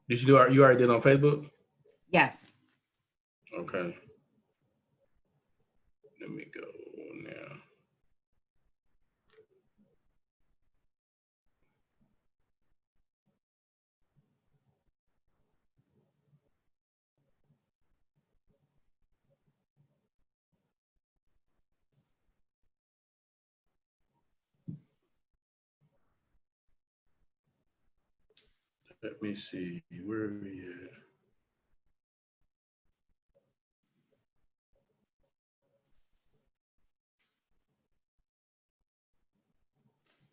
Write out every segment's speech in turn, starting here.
Did you do? You already did on Facebook? Yes. Okay. Let me go now. Let me see. Where are we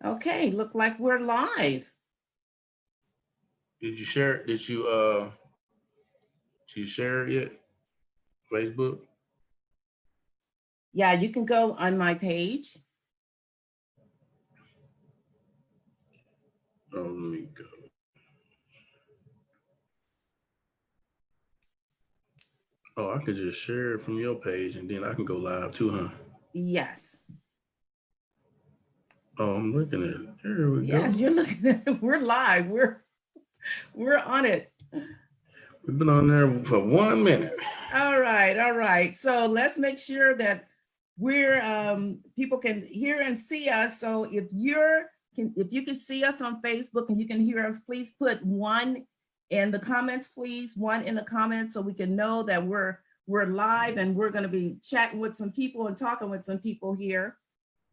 at? Okay, look like we're live. Did you share it? Did you share it yet? Facebook? Yeah, you can go on my page. Oh, let me go. Oh, I could just share it from your page and then I can go live too, huh? Yes. Oh, I'm looking at it. There we Yes, go. you're looking at it. We're live. We're on it. We've been on there for 1 minute. All right, all right. So let's make sure that we're people can hear and see us. So if you can see us on Facebook and you can hear us, please put one in the comments, please. One in the comments so we can know that we're live and we're going to be chatting with some people and talking with some people here.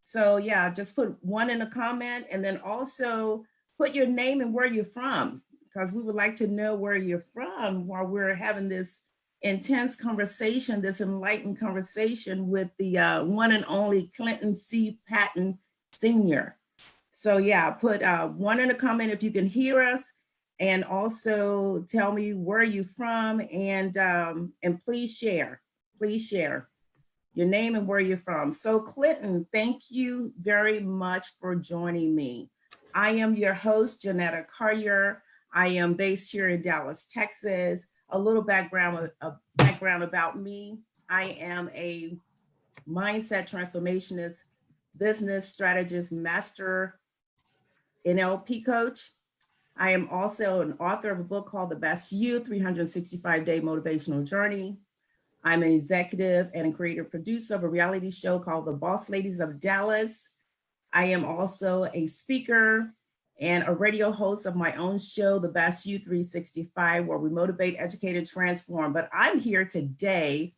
So yeah, just put one in a comment and then also put your name and where you're from, because we would like to know where you're from while we're having this intense conversation, this enlightened conversation with the one and only Clinton C. Patton Sr. So yeah, put one in a comment if you can hear us, and also tell me where you're from, and please share your name and where you're from. So Clinton, thank you very much for joining me. I am your host, Janetta Carrier. I am based here in Dallas, Texas. A little background about me. I am a mindset transformationist, business strategist, master NLP coach. I am also an author of a book called The Best You, 365-Day Motivational Journey. I'm an executive and a creative producer of a reality show called The Boss Ladies of Dallas. I am also a speaker and a radio host of my own show, The Best You 365, where we motivate, educate, and transform. But I'm here today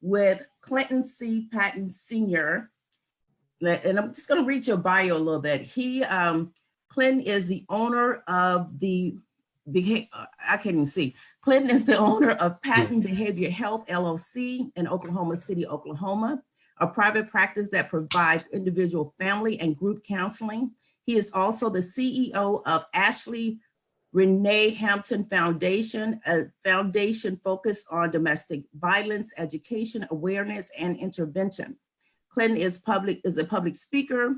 with Clinton C. Patton Sr., and I'm just going to read your bio a little bit. Clinton is the owner of I can't even see. Clinton is the owner of Patton Behavior Health LLC in Oklahoma City, Oklahoma, a private practice that provides individual, family, and group counseling. He is also the CEO of Ashley Renee Hampton Foundation, a foundation focused on domestic violence, education, awareness, and intervention. Clinton is a public speaker.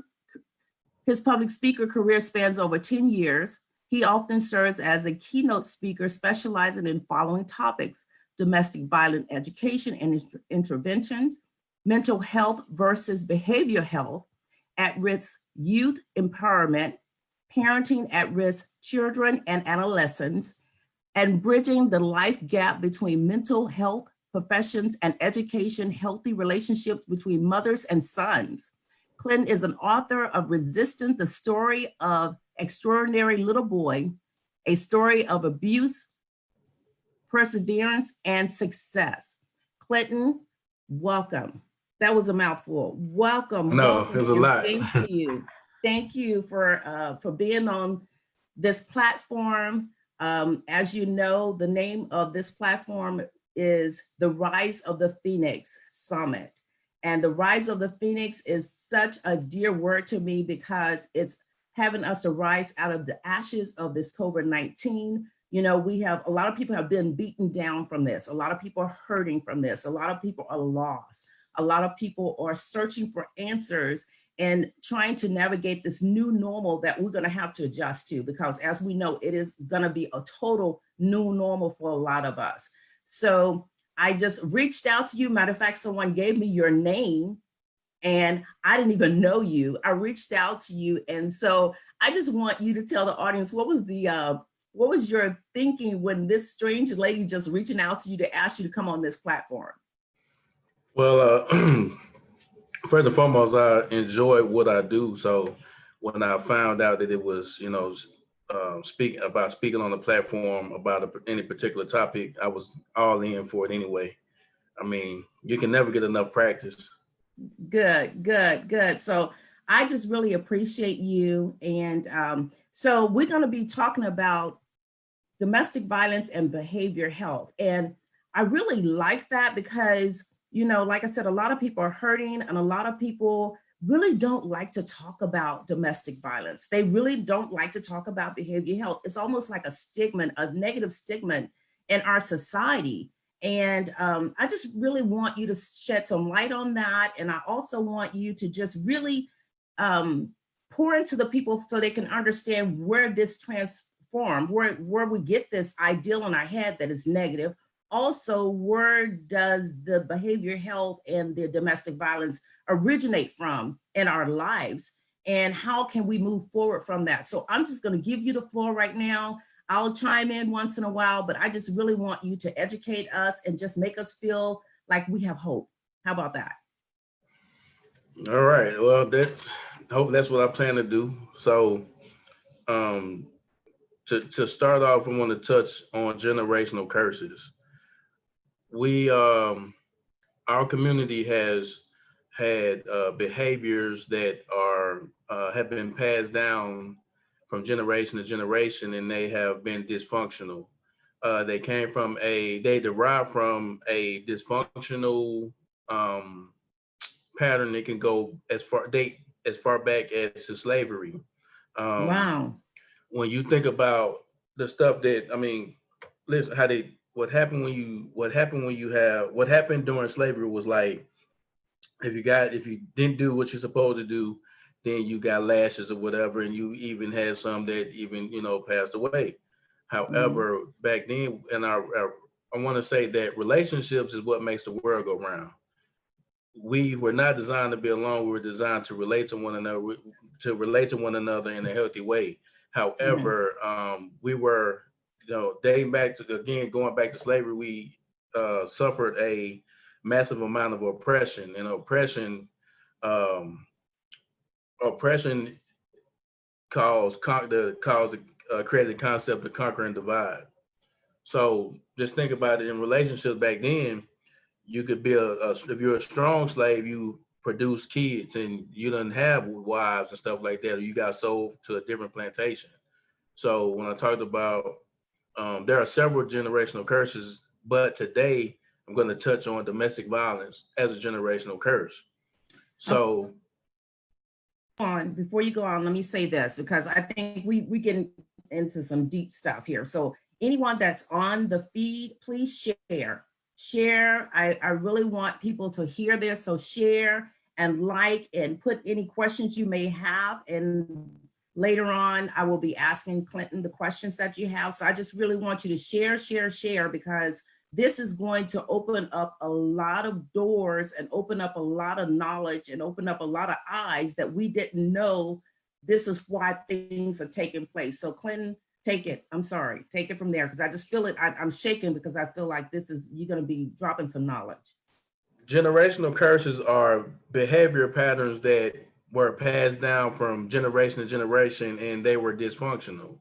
His public speaker career spans over 10 years. He often serves as a keynote speaker specializing in following topics: domestic violence education and interventions, mental health versus behavioral health, at-risk youth empowerment, parenting at-risk children and adolescents, and bridging the life gap between mental health professions and education, healthy relationships between mothers and sons. Clinton is an author of Resistance, the Story of Extraordinary Little Boy, a story of abuse, perseverance, and success. Clinton, welcome. That was a mouthful. Welcome, No, welcome, there's a and lot. thank you. Thank you for being on this platform. As you know, the name of this platform is the Rise of the Phoenix Summit. And the Rise of the Phoenix is such a dear word to me because it's having us to rise out of the ashes of this COVID-19. You know, we have a lot of people have been beaten down from this. A lot of people are hurting from this. A lot of people are lost. A lot of people are searching for answers and trying to navigate this new normal that we're going to have to adjust to, because as we know, it is going to be a total new normal for a lot of us. So I just reached out to you. Matter of fact, someone gave me your name and I didn't even know you. I reached out to you. And so I just want you to tell the audience, what was what was your thinking when this strange lady just reaching out to you to ask you to come on this platform? Well, first and foremost, I enjoy what I do. So when I found out that it was, speaking on the platform about any particular topic, I was all in for it anyway. I mean, you can never get enough practice. Good, good, good. So I just really appreciate you. And so we're going to be talking about domestic violence and behavior health. And I really like that because, like I said, a lot of people are hurting and a lot of people really don't like to talk about domestic violence. They really don't like to talk about behavior health. It's almost like a stigma, a negative stigma in our society. And I just really want you to shed some light on that. And I also want you to just really pour into the people so they can understand where this transform, where we get this ideal in our head that is negative. Also, where does the behavior health and the domestic violence originate from in our lives? And how can we move forward from that? So I'm just going to give you the floor right now. I'll chime in once in a while, but I just really want you to educate us and just make us feel like we have hope. How about that? All right. Well, hope that's what I plan to do. So, to start off, I want to touch on generational curses. Our community has had behaviors that have been passed down from generation to generation, and they have been dysfunctional. They derive from a dysfunctional pattern. It can go as far back as to slavery. Wow. When you think about the stuff listen, what happened during slavery was like, if you didn't do what you're supposed to do, then you got lashes or whatever, and you even had some that even passed away. However, back then, I want to say that relationships is what makes the world go round. We were not designed to be alone. We were designed to relate to one another in a healthy way. However, we were, going back to slavery, we suffered a massive amount of oppression, and oppression created the concept of conquer and divide. So just think about it in relationships back then. You could be if you're a strong slave, you produce kids and you didn't have wives and stuff like that, or you got sold to a different plantation. So when I talked about, there are several generational curses, but today I'm going to touch on domestic violence as a generational curse. So before you go on, let me say this, because I think we get into some deep stuff here. So anyone that's on the feed, please share. I really want people to hear this. So share and like and put any questions you may have. And later on, I will be asking Clinton the questions that you have. So I just really want you to share, because this is going to open up a lot of doors and open up a lot of knowledge and open up a lot of eyes that we didn't know this is why things are taking place. So Clinton, take it. I'm sorry. Take it from there, because I just feel it. I'm shaking because I feel like you're going to be dropping some knowledge. Generational curses are behavior patterns that were passed down from generation to generation, and they were dysfunctional.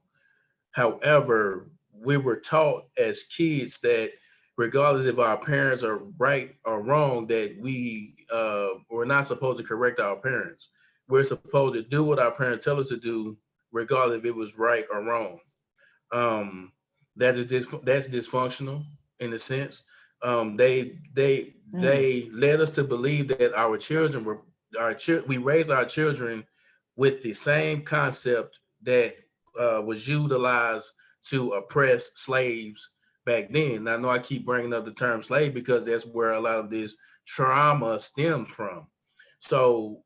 However, we were taught as kids that regardless if our parents are right or wrong, that we're not supposed to correct our parents. We're supposed to do what our parents tell us to do, regardless if it was right or wrong. That's dysfunctional in a sense. They led us to believe that we raised our children with the same concept that was utilized to oppress slaves back then. Now, I know I keep bringing up the term slave because that's where a lot of this trauma stems from. So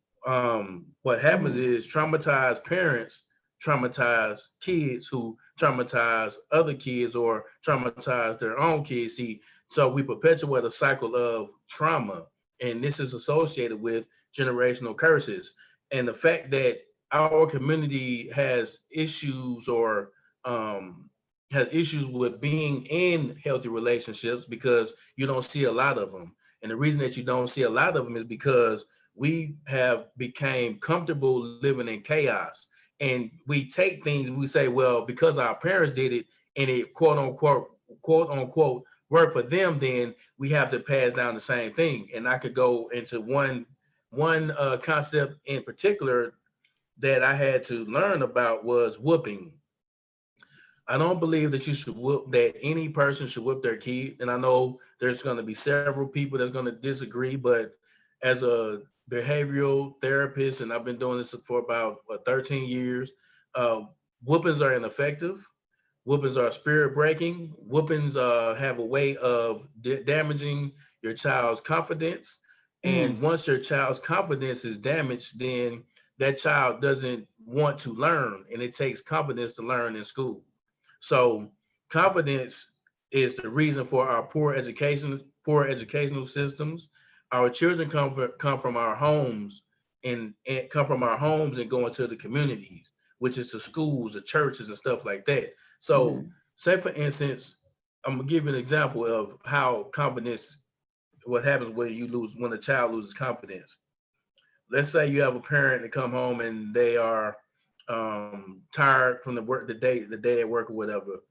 what happens is traumatized parents traumatize kids who traumatize other kids or traumatize their own kids. See, so we perpetuate a cycle of trauma, and this is associated with generational curses. And the fact that our community has issues or has issues with being in healthy relationships because you don't see a lot of them. And the reason that you don't see a lot of them is because we have became comfortable living in chaos. And we take things and we say, well, because our parents did it and it quote unquote worked for them, then we have to pass down the same thing. And I could go into one concept in particular that I had to learn about was whooping. I don't believe that you should whoop that any person should whip their kid. And I know there's going to be several people that's going to disagree, but as a behavioral therapist, and I've been doing this for about 13 years, uh, whoopings are ineffective. Whoopings are spirit breaking. Whoopings have a way of damaging your child's confidence. And Mm, once your child's confidence is damaged, then that child doesn't want to learn, and it takes confidence to learn in school. So confidence is the reason for our poor educational systems. Our children come from our homes and come from our homes and go into the communities, which is the schools, the churches, and stuff like that. So, mhm, say for instance, I'm gonna give you an example of how confidence, what happens when a child loses confidence. Let's say you have a parent that come home and they are tired from the day at work or whatever,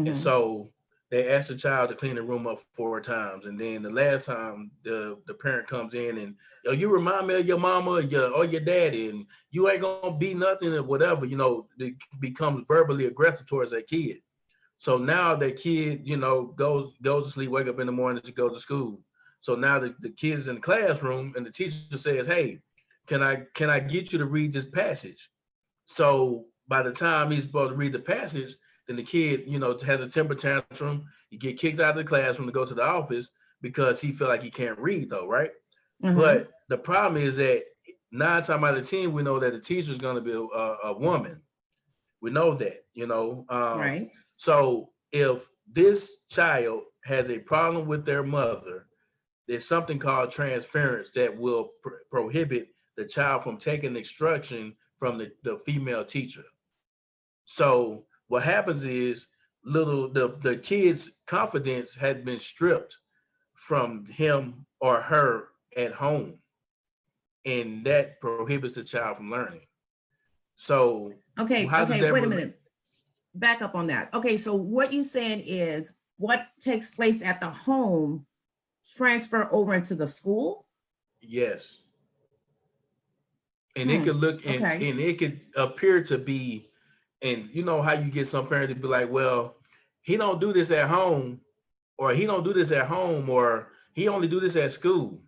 and mhm. so they ask the child to clean the room up 4 times, and then the last time the parent comes in and, yo, you remind me of your mama or your daddy, and you ain't gonna be nothing or whatever, it becomes verbally aggressive towards that kid. So now that kid, goes to sleep, wake up in the morning to go to school. So now the kid's in the classroom and the teacher says, hey, can I get you to read this passage? So by the time he's supposed to read the passage, then the kid, has a temper tantrum. He get kicked out of the classroom to go to the office because he feel like he can't read though, right? Uh-huh. But the problem is that 9 times out of 10, we know that the teacher is going to be a woman. We know that, Right. So if this child has a problem with their mother, there's something called transference that will prohibit the child from taking instruction from the female teacher. So what happens is the kid's confidence had been stripped from him or her at home, and that prohibits the child from learning. So Okay, how does okay, that wait a relate? minute. Back up on that. Okay, so what you're saying is what takes place at the home transfer over into the school? Yes, and it Hmm. could look Okay. and it could appear to be, and you know how you get some parents to be like, well, he don't do this at home, or he don't do this at home, or he only do this at school.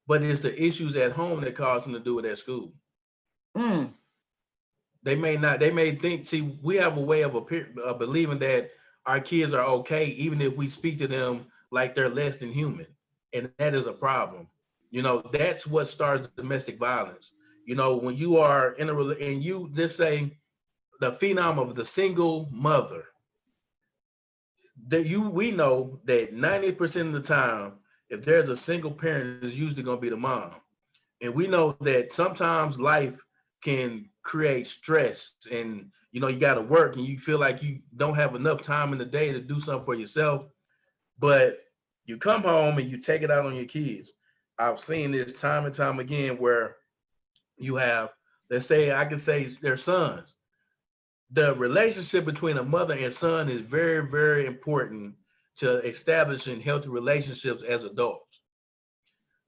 But it's the issues at home that cause him to do it at school. Mm, They may not. They may think. See, we have a way of believing that our kids are okay, even if we speak to them like they're less than human, and that is a problem. That's what starts domestic violence. When you are and you just say the phenom of the single mother, that we know that 90% of the time, if there's a single parent, it's usually going to be the mom. And we know that sometimes life can create stress, and you got to work and you feel like you don't have enough time in the day to do something for yourself, but you come home and you take it out on your kids. I've seen this time and time again where you have, let's say, I can say their sons. The relationship between a mother and son is very, very important to establishing healthy relationships as adults.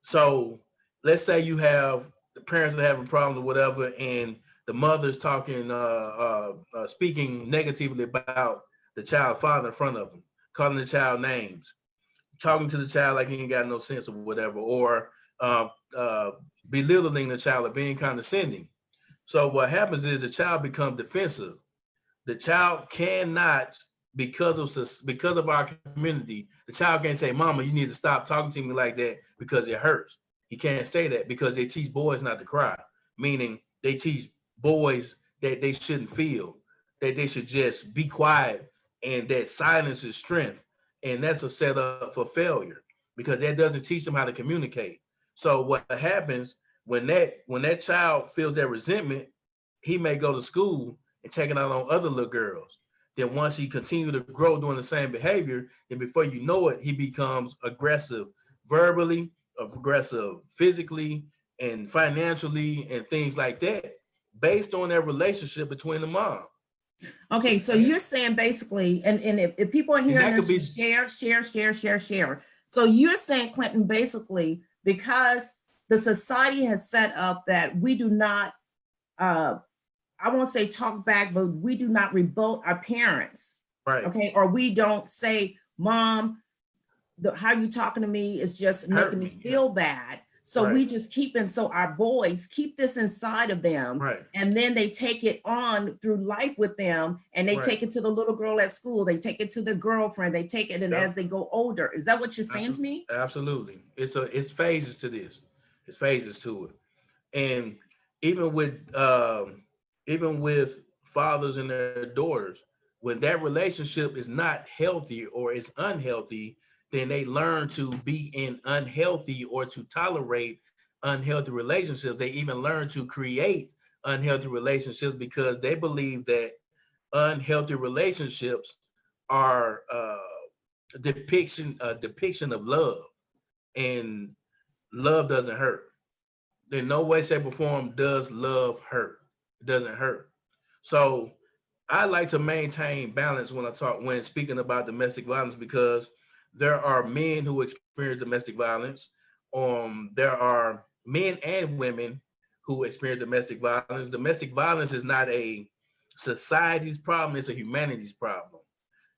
So let's say you have the parents are having problems or whatever, and the mother's speaking negatively about the child's father in front of them, calling the child names, talking to the child like he ain't got no sense or whatever, or uh, uh, belittling the child or being condescending. So what happens is the child becomes defensive. The child cannot, because of our community, the child can't say, "Mama, you need to stop talking to me like that because it hurts." He can't say that because they teach boys not to cry, meaning they teach boys that they shouldn't feel, that they should just be quiet, and that silence is strength, and that's a setup for failure because that doesn't teach them how to communicate. So what happens when that child feels that resentment, he may go to school and take it out on other little girls. Then once he continues to grow doing the same behavior, then before you know it, he becomes aggressive verbally, aggressive physically, and financially, and things like that, based on that relationship between the mom. Okay, so you're saying basically, and if people are And hearing that could this, be just share. So you're saying, Clinton, basically, because the society has set up that we do not, I won't say talk back, but we do not rebuke our parents. right. Okay, or we don't say, Mom, how you talking to me is just Hurt making me me, yeah. feel bad. So we Right. just keep, and so our boys keep this inside of them, Right. and then they take it on through life with them, and they Right. take it to the little girl at school, they take it to the girlfriend, they take it, and Yep. as they go older. Is that what you're saying to me? Absolutely. It's phases to this. It's phases to it. And even with fathers and their daughters, when that relationship is not healthy or is unhealthy, then they learn to be in unhealthy or to tolerate unhealthy relationships. They even learn to create unhealthy relationships because they believe that unhealthy relationships are a depiction of love, and love doesn't hurt. In no way, shape, or form does love hurt. It doesn't hurt. So I like to maintain balance when speaking about domestic violence, because there are men who experience domestic violence. There are men and women who experience domestic violence. Domestic violence is not a society's problem; it's a humanity's problem.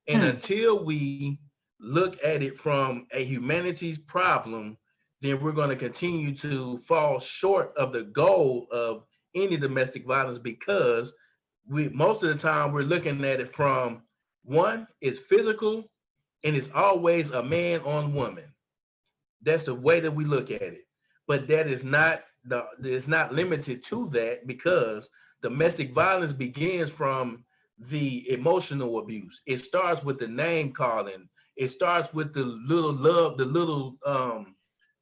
And until we look at it from a humanity's problem, then we're going to continue to fall short of the goal of any domestic violence, because we most of the time we're looking at it from, one, it's physical, and it's always a man on woman. That's the way that we look at it. But that is not it's not limited to that, because domestic violence begins from the emotional abuse. It starts with the name calling. It starts with the little love, the little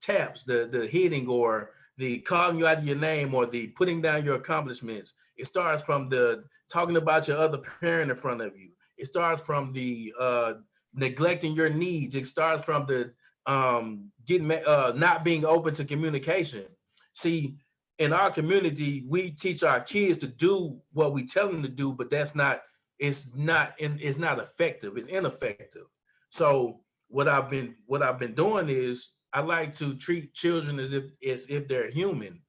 taps, the hitting, or the calling you out of your name, or the putting down your accomplishments. It starts from the talking about your other parent in front of you. It starts from the neglecting your needs. It starts from the getting not being open to communication. See, in our community, we teach our kids to do what we tell them to do, but it's not effective. It's ineffective. So what I've been doing is I like to treat children as if they're human,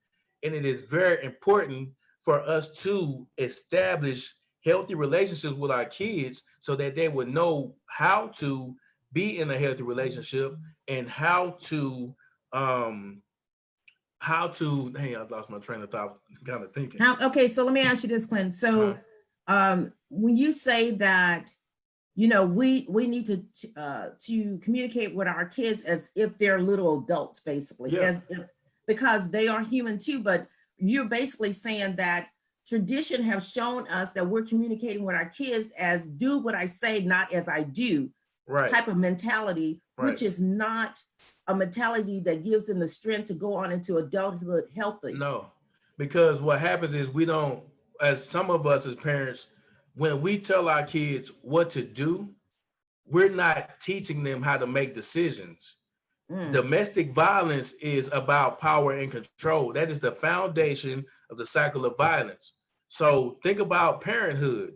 and it is very important for us to establish healthy relationships with our kids so that they would know how to be in a healthy relationship, and um hey, I lost my train of thought, kind of thinking. Okay, so let me ask you this, Clinton. So when you say that, we need to communicate with our kids as if they're little adults, basically, Yeah. because they are human too. But you're basically saying that tradition have shown us that we're communicating with our kids as do what I say, not as I do, Right. type of mentality, Right. which is not a mentality that gives them the strength to go on into adulthood healthy. No, because what happens is we don't, as some of us as parents, when we tell our kids what to do, we're not teaching them how to make decisions. Domestic violence is about power and control. That is the foundation of the cycle of violence. So think about parenthood.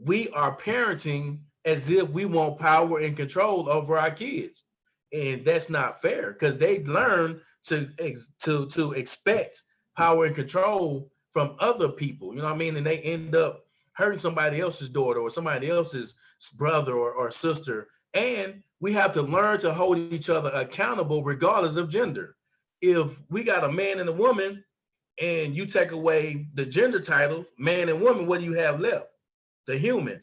We are parenting as if we want power and control over our kids, and that's not fair, because they learn to expect power and control from other people. You know what I mean? And they end up hurting somebody else's daughter or somebody else's brother or sister. And we have to learn to hold each other accountable regardless of gender. If we got a man and a woman, and you take away the gender titles, man and woman, what do you have left? The human.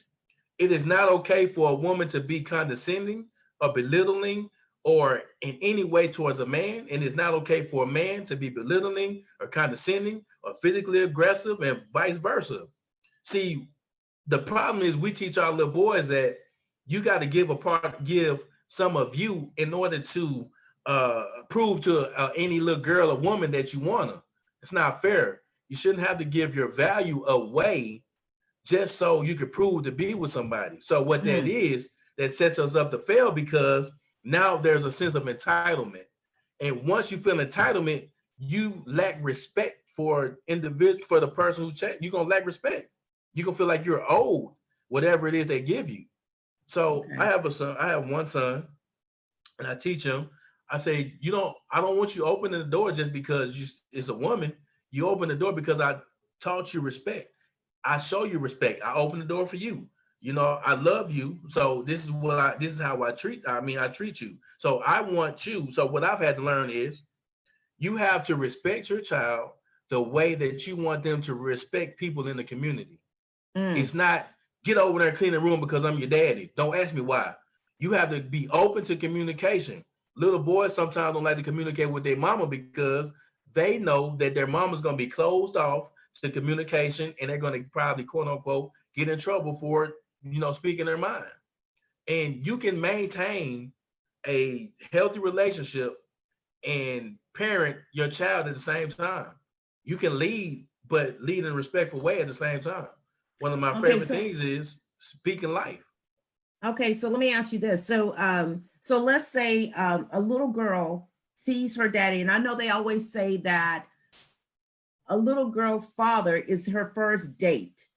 It is not okay for a woman to be condescending or belittling or in any way towards a man. And it's not okay for a man to be belittling or condescending or physically aggressive, and vice versa. See, the problem is we teach our little boys that you got to give some of you in order to prove to any little girl or woman that you want to. It's not fair. You shouldn't have to give your value away just so you could prove to be with somebody. So what that Mm. is, that sets us up to fail, because now there's a sense of entitlement. And once you feel entitlement, you lack respect for individual, for the person who checked. You're gonna lack respect. You're gonna feel like you're owed whatever it is they give you. So I Okay. have a son, I have one son, and I teach him. I say, I don't want you opening the door just because it's a woman. You open the door because I taught you respect. I show you respect. I open the door for you. I love you. So this is how I treat you. So I want you. So what I've had to learn is you have to respect your child the way that you want them to respect people in the community. Mm. It's not get over there and clean the room because I'm your daddy. Don't ask me why. You have to be open to communication. Little boys sometimes don't like to communicate with their mama because they know that their mama's going to be closed off to communication, and they're going to probably, quote unquote, get in trouble for, speaking their mind. And you can maintain a healthy relationship and parent your child at the same time. You can lead, but lead in a respectful way at the same time. One of my Okay, favorite so things is speaking life. okay, so let me ask you this. So let's say a little girl sees her daddy, and I know they always say that a little girl's father is her first date.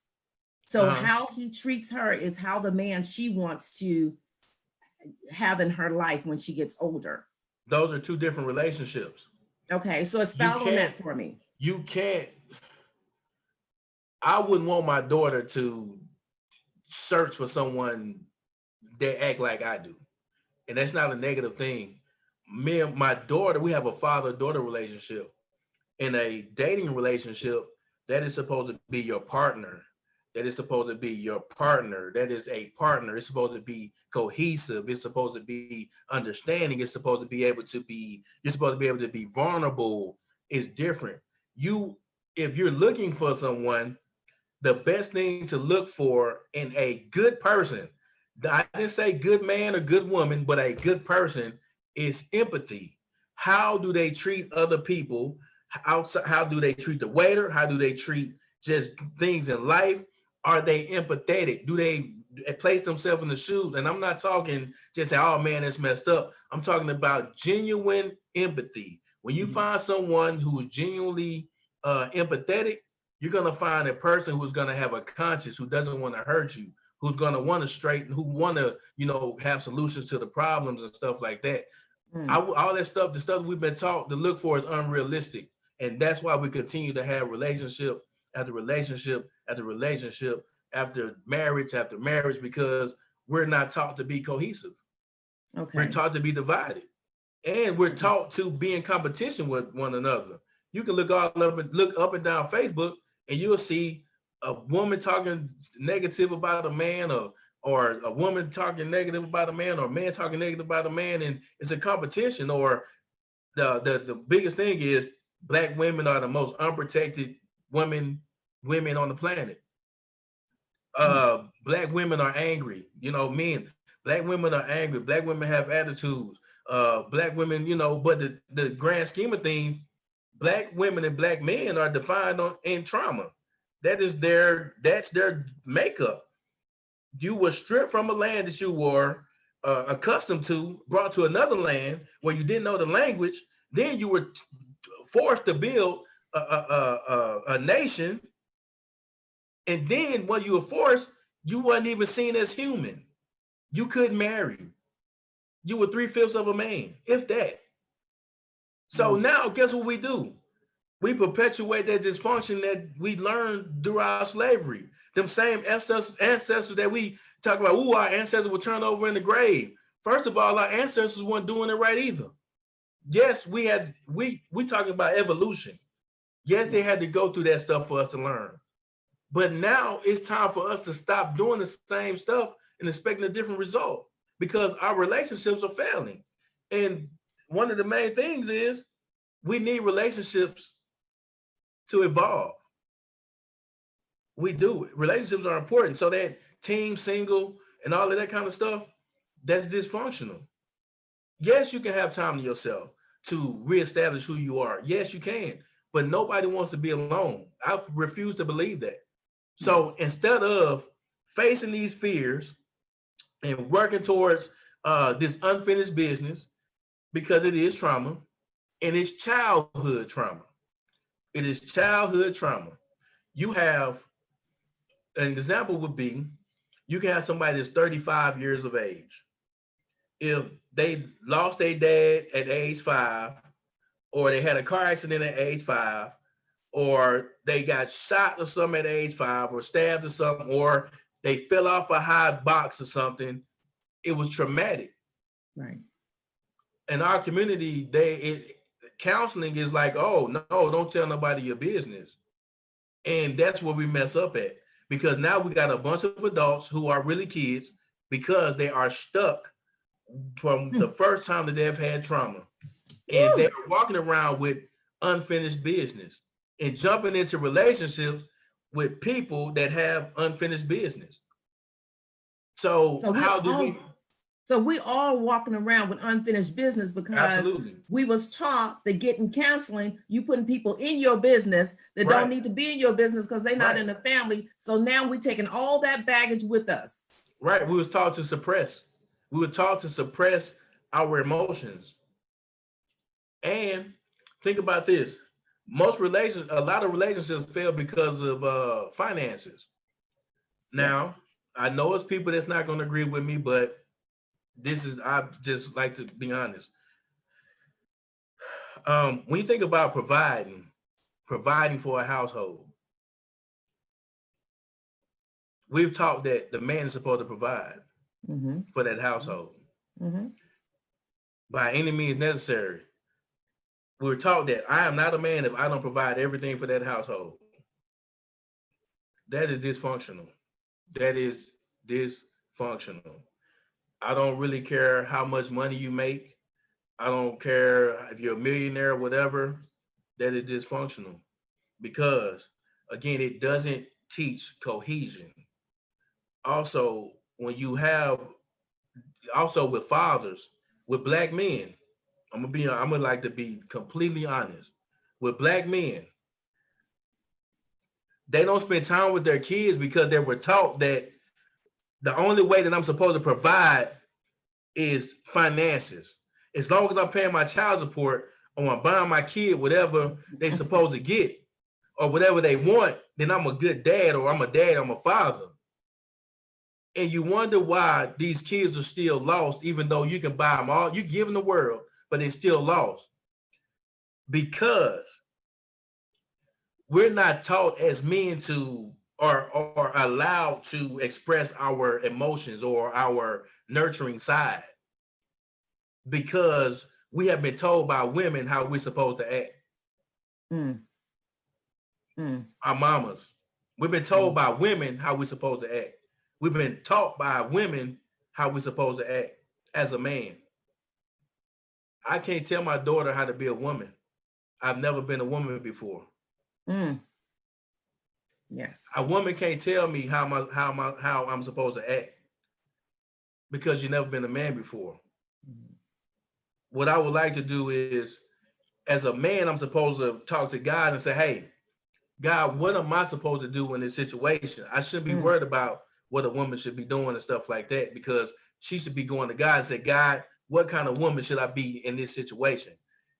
So Uh-huh. how he treats her is how the man she wants to have in her life when she gets older. Those are two different relationships. Okay, so You expound on can't, that for me. you can't, I wouldn't want my daughter to search for someone that act like I do. And that's not a negative thing. Me and my daughter, we have a father-daughter relationship. In a dating relationship, that is supposed to be your partner. That is supposed to be your partner. That is a partner. It's supposed to be cohesive. It's supposed to be understanding. It's supposed to be able to be, you're supposed to be able to be vulnerable. It's different. If you're looking for someone, the best thing to look for in a good person, I didn't say good man or good woman, but a good person, is empathy. How do they treat other people outside? How do they treat the waiter? How do they treat just things in life? Are they empathetic? Do they place themselves in the shoes? And I'm not talking just say, oh man, it's messed up. I'm talking about genuine empathy. When you find someone who is genuinely empathetic, you're going to find a person who's going to have a conscience, who doesn't want to hurt you, who's going to want to straighten, who want to, have solutions to the problems and stuff like that. Mm. All that stuff, the stuff we've been taught to look for, is unrealistic. And that's why we continue to have relationship after relationship after relationship after marriage, because we're not taught to be cohesive. We're Okay. taught to be divided. And we're taught to be in competition with one another. You can look up and down Facebook, and you'll see a woman talking negative about a man, or a woman talking negative about a man, or a man talking negative about a man, and it's a competition. Or the biggest thing is black women are the most unprotected women on the planet. Mm. Black women are angry, men. Black women are angry. Black women have attitudes. Black women, but the grand scheme of things, black women and black men are defined in trauma. That's their makeup. You were stripped from a land that you were accustomed to, brought to another land where you didn't know the language. Then you were forced to build a nation, and then when you were forced, you weren't even seen as human. You couldn't marry. You were 3/5 of a man, if that. So Mm. now, guess what we do? We perpetuate that dysfunction that we learned throughout slavery. Them same ancestors that we talk about, our ancestors were turned over in the grave. First of all, our ancestors weren't doing it right either. Yes, we talking about evolution. Yes, they had to go through that stuff for us to learn. But now it's time for us to stop doing the same stuff and expecting a different result, because our relationships are failing. And one of the main things is we need relationships to evolve. We do. Relationships are important. So that team, single, and all of that kind of stuff, that's dysfunctional. Yes, you can have time to yourself to reestablish who you are. Yes, you can. But nobody wants to be alone. I refuse to believe that. So Yes. instead of facing these fears and working towards this unfinished business, because it is trauma and it's childhood trauma. It is childhood trauma. You have an example would be you can have somebody that's 35 years of age. If they lost their dad at age 5, or they had a car accident at age 5, or they got shot or something at age 5, or stabbed or something, or they fell off a high box or something, it was traumatic. Right. In our community, counseling is like, oh no, don't tell nobody your business. And that's where we mess up at, because now we got a bunch of adults who are really kids because they are stuck from the first time that they've had trauma, and Woo. they're walking around with unfinished business and jumping into relationships with people that have unfinished business. So So we how do we? all So we all walking around with unfinished business because Absolutely. we was taught that getting counseling, you putting people in your business that don't Right. need to be in your business because they're not Right. in the family. So now we're taking all that baggage with us. Right. We was taught to suppress. We were taught to suppress our emotions. And think about this. A lot of relationships fail because of finances. Yes. Now, I know it's people that's not going to agree with me, but I just like to be honest. When you think about providing for a household, we've taught that the man is supposed to provide Mm-hmm. for that household Mm-hmm. by any means necessary. We were taught that I am not a man if I don't provide everything for that household. That is dysfunctional. That is dysfunctional. I don't really care how much money you make. I don't care if you're a millionaire or whatever. That is dysfunctional because, again, it doesn't teach cohesion. Also, when you have, also with fathers, with black men, I'm gonna like to be completely honest. With black men, they don't spend time with their kids because they were taught that the only way that I'm supposed to provide is finances. As long as I'm paying my child support or I'm buying my kid whatever they supposed to get or whatever they want, then I'm a good dad, or I'm a dad, I'm a father. And you wonder why these kids are still lost, even though you can buy them all, you give them the world, but they're still lost because we're not taught as men to or allowed to express our emotions or our nurturing side, because we have been told by women how we're supposed to act. Mm. Mm. Our mamas. We've been told by women how we're supposed to act. We've been taught by women how we're supposed to act as a man. I can't tell my daughter how to be a woman. I've never been a woman before. Mm. Yes. A woman can't tell me how I'm supposed to act because you've never been a man before. Mm. What I would like to do is, as a man, I'm supposed to talk to God and say, hey, God, what am I supposed to do in this situation? I shouldn't be worried about what a woman should be doing and stuff like that, because she should be going to God and say, God, what kind of woman should I be in this situation?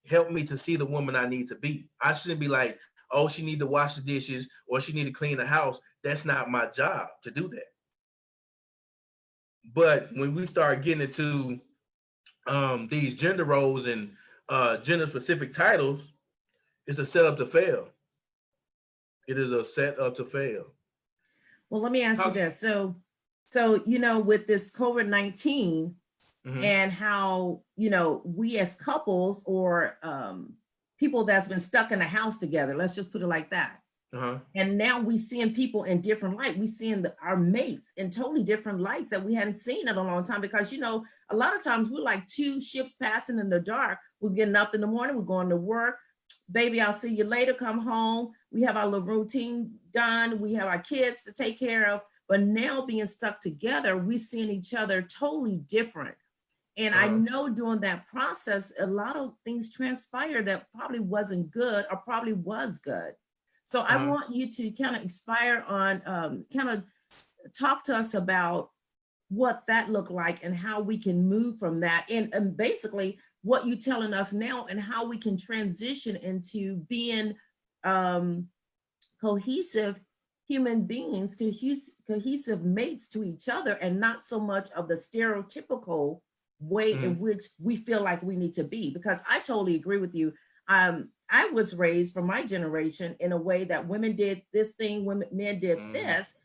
Help me to see the woman I need to be. I shouldn't be like, oh, she need to wash the dishes or she need to clean the house. That's not my job to do that. But when we start getting into these gender roles and gender specific titles, it's a setup to fail. It is a setup to fail. Well, let me ask you this. So with this COVID-19 and how, we as couples or people that's been stuck in a house together, let's just put it like that. And now we seeing people in different light. We seeing our mates in totally different lights that we hadn't seen in a long time, because a lot of times we're like two ships passing in the dark. We're getting up in the morning, we're going to work. Baby, I'll see you later, come home. We have our little routine done. We have our kids to take care of. But now being stuck together, we seeing each other totally different. And I know during that process, a lot of things transpired that probably wasn't good or probably was good. So I want you to kind of expire on, kind of talk to us about what that looked like and how we can move from that. And basically what you're telling us now and how we can transition into being cohesive human beings, cohesive mates to each other, and not so much of the stereotypical way in which we feel like we need to be. Because I totally agree with you. I was raised from my generation in a way that women did this thing, men did this.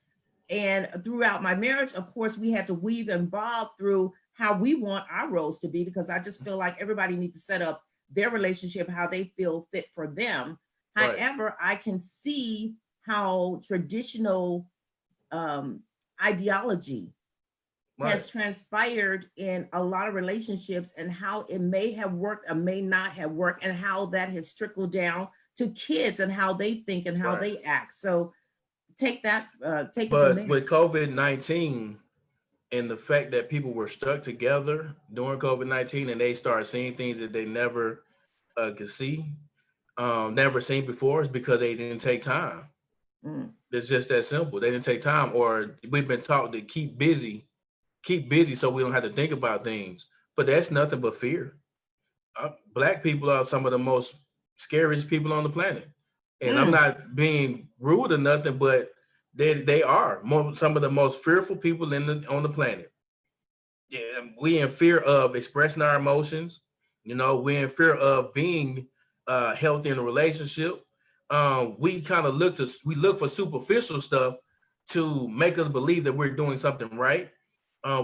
And throughout my marriage, of course, we had to weave and bob through how we want our roles to be, because I just feel like everybody needs to set up their relationship how they feel fit for them. Right. However, I can see how traditional ideology has transpired in a lot of relationships, and how it may have worked or may not have worked, and how that has trickled down to kids and how they think and how they act. So take that, take it from there. But with COVID-19 and the fact that people were stuck together during COVID-19 and they started seeing things that they never could see, never seen before, is because they didn't take time. It's just that simple. They didn't take time, or we've been taught to keep busy so we don't have to think about things. But that's nothing but fear. Black people are some of the most scariest people on the planet. And I'm not being rude or nothing, but they are some of the most fearful people on the planet. Yeah, we in fear of expressing our emotions. You know, we're in fear of being healthy in a relationship. We kind of look for superficial stuff to make us believe that we're doing something right.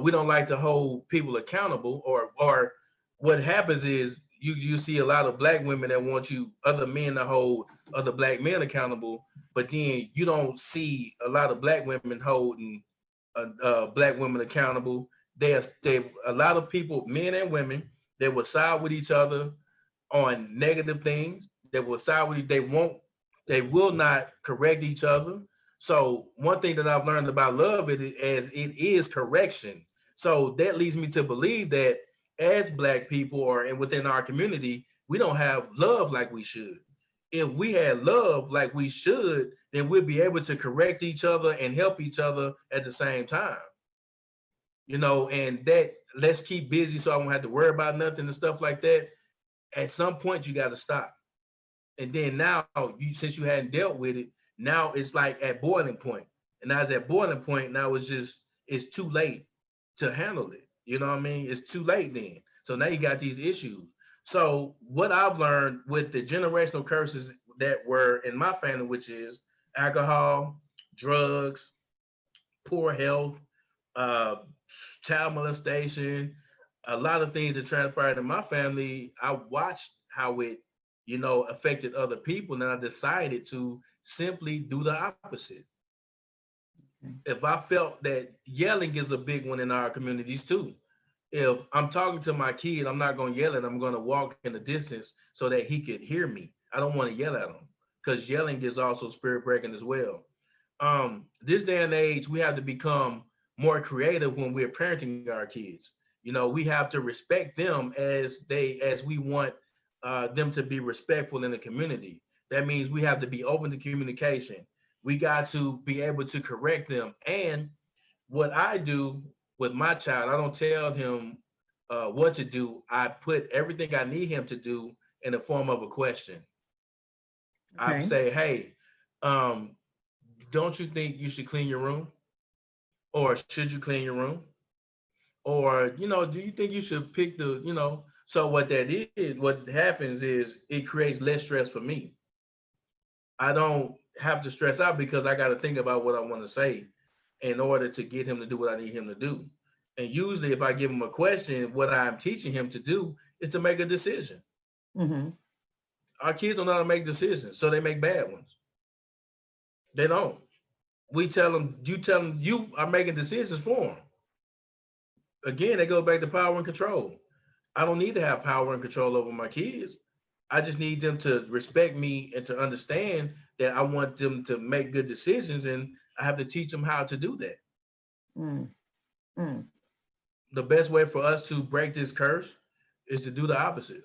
We don't like to hold people accountable, or what happens is you see a lot of black women that want other men to hold other black men accountable, but then you don't see a lot of black women holding black women accountable. A lot of people, men and women, that will side with each other on negative things. That will side with they will not correct each other. So one thing that I've learned about love is it is correction. So that leads me to believe that as black people and within our community, we don't have love like we should. If we had love like we should, then we'd be able to correct each other and help each other at the same time. You know, and that let's keep busy so I won't have to worry about nothing and stuff like that. At some point, you got to stop. And then now, since you hadn't dealt with it, now it's like at boiling point. And now it's at boiling point, now it's too late to handle it. You know what I mean? It's too late then. So now you got these issues. So what I've learned with the generational curses that were in my family, which is alcohol, drugs, poor health, child molestation, a lot of things that transpired in my family, I watched how it, affected other people. And I decided to simply do the opposite. If I felt that yelling is a big one in our communities too. If I'm talking to my kid, I'm not going to yell at him. I'm going to walk in the distance so that he could hear me. I don't want to yell at him, because yelling is also spirit breaking as well. This day and age, we have to become more creative when we're parenting our kids. We have to respect them as we want them to be respectful in the community. That means we have to be open to communication. We got to be able to correct them. And what I do with my child, I don't tell him what to do. I put everything I need him to do in the form of a question. Okay. I say, hey, don't you think you should clean your room? Or should you clean your room? Or, do you think you should pick so what happens is it creates less stress for me. I don't have to stress out because I got to think about what I want to say in order to get him to do what I need him to do. And usually if I give him a question, what I'm teaching him to do is to make a decision. Mm-hmm. Our kids don't know how to make decisions, so they make bad ones. They don't. You tell them you are making decisions for them. Again, they go back to power and control. I don't need to have power and control over my kids. I just need them to respect me and to understand that I want them to make good decisions, and I have to teach them how to do that. The best way for us to break this curse is to do the opposite.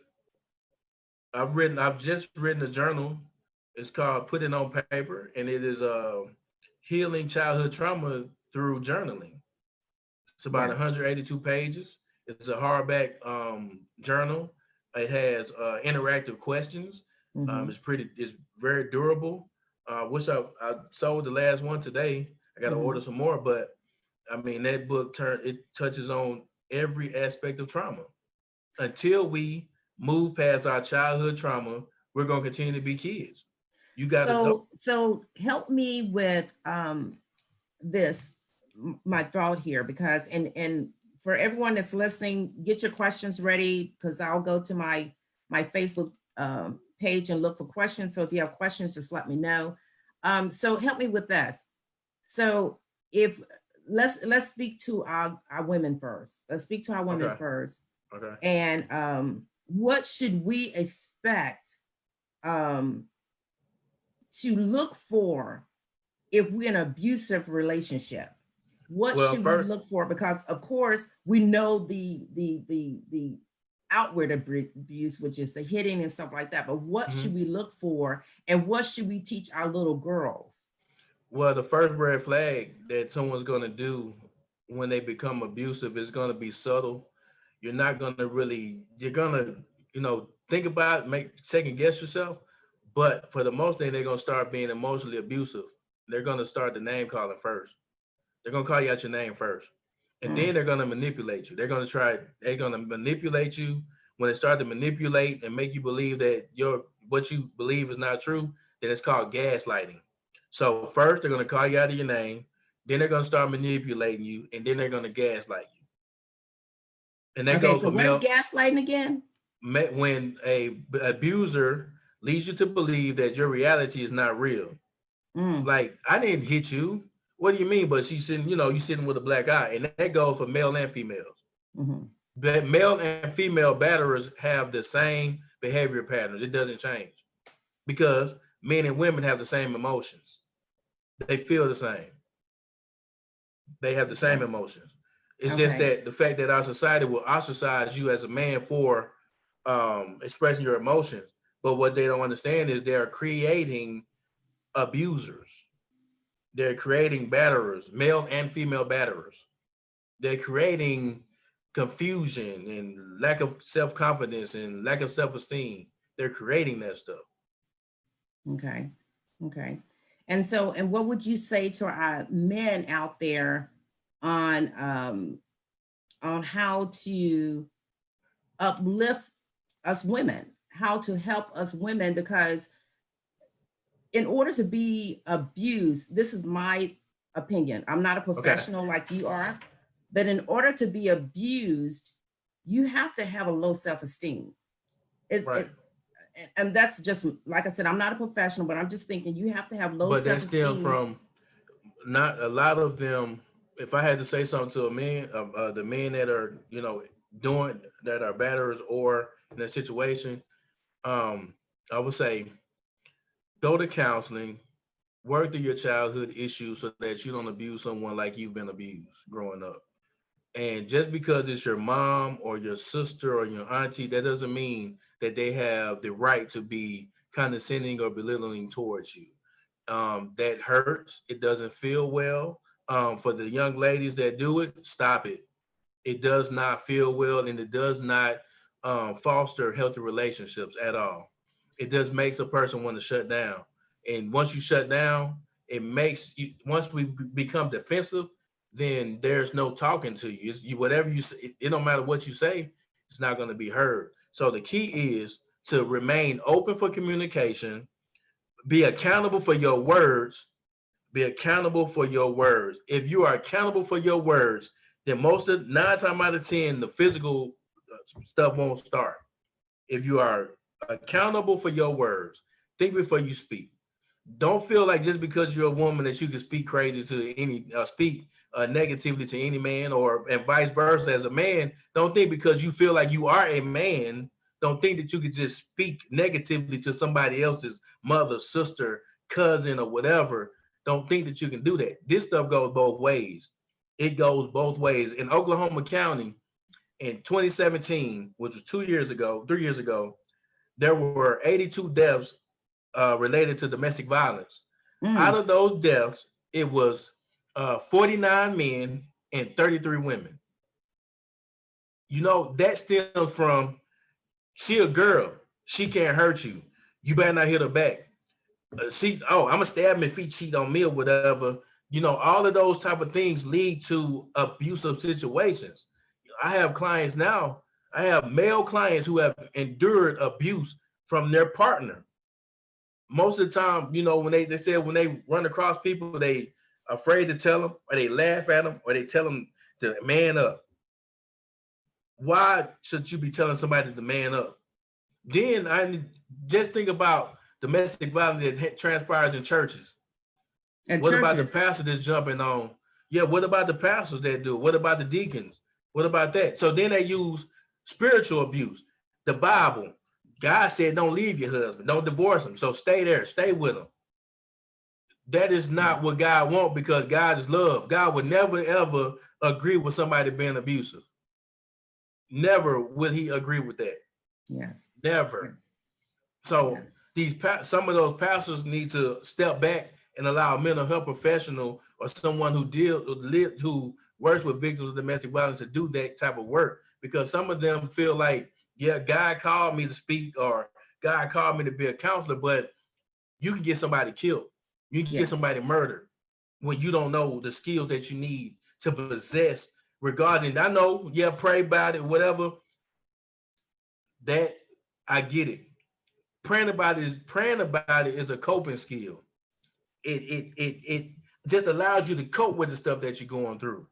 I've just written a journal, It's called Put It on Paper, and it is healing childhood trauma through journaling. It's about Yes. 182 pages. It's a hardback journal. It has interactive questions. Mm-hmm. It's very durable. I sold the last one today. I got to Mm-hmm. order some more, but I mean that it touches on every aspect of trauma. Until we move past our childhood trauma, we're gonna continue to be kids. You got adult. So help me with this my thought here, because and for everyone that's listening, get your questions ready, because I'll go to my Facebook page and look for questions. So if you have questions, just let me know. So help me with this. So if let's speak to our women first. Let's speak to our women Okay. first. Okay. And what should we expect um, to look for if we're in an abusive relationship? What Well, should we first, look for? Because of course we know the outward abuse, which is the hitting and stuff like that. But what should mhm. we look for, and what should we teach our little girls? Well, the first red flag that someone's gonna do when they become abusive is gonna be subtle. You're not gonna really. You're gonna, think about it, make second guess yourself. But for the most thing, they're gonna start being emotionally abusive. They're gonna start the name calling first. They're gonna call you out your name first, and Mm, then they're gonna manipulate you. They're gonna manipulate you. When they start to manipulate and make you believe that what you believe is not true, then it's called gaslighting. So first they're gonna call you out of your name, then they're gonna start manipulating you, and then they're gonna gaslight you. And that okay, goes so for what is male. gaslighting again? When a abuser leads you to believe that your reality is not real. Mm, Like, I didn't hit you. What do you mean? But she's sitting, you sitting with a black eye, and that goes for male and females. mhm. But male and female batterers have the same behavior patterns. It doesn't change because men and women have the same emotions. They feel the same. They have the same Okay. emotions. It's just Okay. that the fact that our society will ostracize you as a man for expressing your emotions. But what they don't understand is they're creating abusers. They're creating batterers, male and female batterers. They're creating confusion and lack of self-confidence and lack of self-esteem. They're creating that stuff. Okay. Okay. And so, and what would you say to our men out there on how to uplift us women, how to help us women? Because in order to be abused, this is my opinion. I'm not a Okay. professional like you are, but in order to be abused, you have to have a low self-esteem. Right. It and that's just, like I said, I'm not a professional, but I'm just thinking you have to have low But that stems self-esteem. from not a lot of them. If I had to say something to a man, the men that are, doing that are batterers or in that situation, um, I would say go to counseling, work through your childhood issues so that you don't abuse someone like you've been abused growing up. And just because it's your mom or your sister or your auntie, that doesn't mean that they have the right to be condescending or belittling towards you. That hurts. It doesn't feel well. For the young ladies that do it, stop it. It does not feel well, and it does not foster healthy relationships at all. It just makes a person want to shut down. And once you shut down, it makes you. Once we become defensive, then there's no talking to you. Whatever you say, it don't matter what you say, it's not going to be heard. So the key is to remain open for communication, be accountable for your words, be accountable for your words. If you are accountable for your words, then most of 9 times out of 10, the physical stuff won't start. If you are accountable for your words, think before you speak. Don't feel like just because you're a woman that you can speak crazy to speak negatively to any man, or and vice versa. As a man, don't think because you feel like you are a man, don't think that you could just speak negatively to somebody else's mother, sister, cousin, or whatever. Don't think that you can do that. This stuff goes both ways. It goes both ways. In Oklahoma County in 2017, which was 2 years ago, 3 years ago, there were 82 deaths related to domestic violence. Out Mm. of those deaths, it was 49 men and 33 women. You know, that stems from she a girl. She can't hurt you. You better not hit her back. I'm gonna stab him if he cheat on me or whatever. You know, all of those type of things lead to abusive situations. I have clients now. I have male clients who have endured abuse from their partner. Most of the time, you know, when they say when they run across people, they afraid to tell them, or they laugh at them, or they tell them to man up. Why should you be telling somebody to man up? Then I just think about domestic violence that transpires in churches. And What about the churches. pastor that's jumping on? Yeah, what about the pastors that do? What about the deacons? What about that? So then they use spiritual abuse. The Bible, God said, don't leave your husband, don't divorce him. So stay there, stay with him. That is not what God wants, because God is love. God would never ever agree with somebody being abusive. Never would he agree with that. Yes. Never. So Yes. some of those pastors need to step back and allow a mental health professional or someone who works with victims of domestic violence to do that type of work, because some of them feel like, yeah, God called me to speak, or God called me to be a counselor, but you can get somebody killed, you can get Yes. somebody murdered when you don't know the skills that you need to possess regarding. I know, yeah, pray about it, whatever. That I get it. Praying about it is a coping skill. It just allows you to cope with the stuff that you're going through.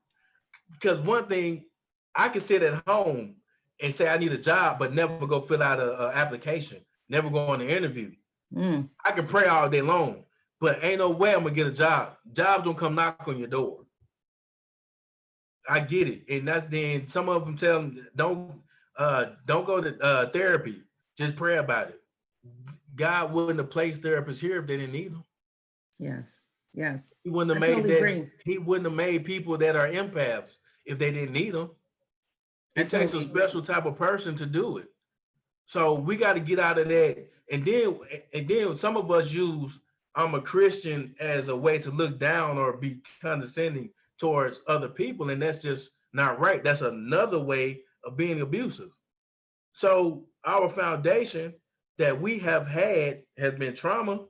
Because one thing, I can sit at home and say I need a job, but never go fill out a application, never go on an interview. Mm. I can pray all day long, but ain't no way I'm gonna get a job. Jobs don't come knock on your door. I get it, and that's then some of them tell them don't go to therapy. Just pray about it. God wouldn't have placed therapists here if they didn't need them. Yes. Yes. He wouldn't I have made totally that. agree. He wouldn't have made people that are empaths if they didn't need them. I It takes a totally agree. special type of person to do it. So we got to get out of that. And then some of us use I'm a Christian as a way to look down or be condescending towards other people, and that's just not right. That's another way of being abusive. So our foundation that we have had has been trauma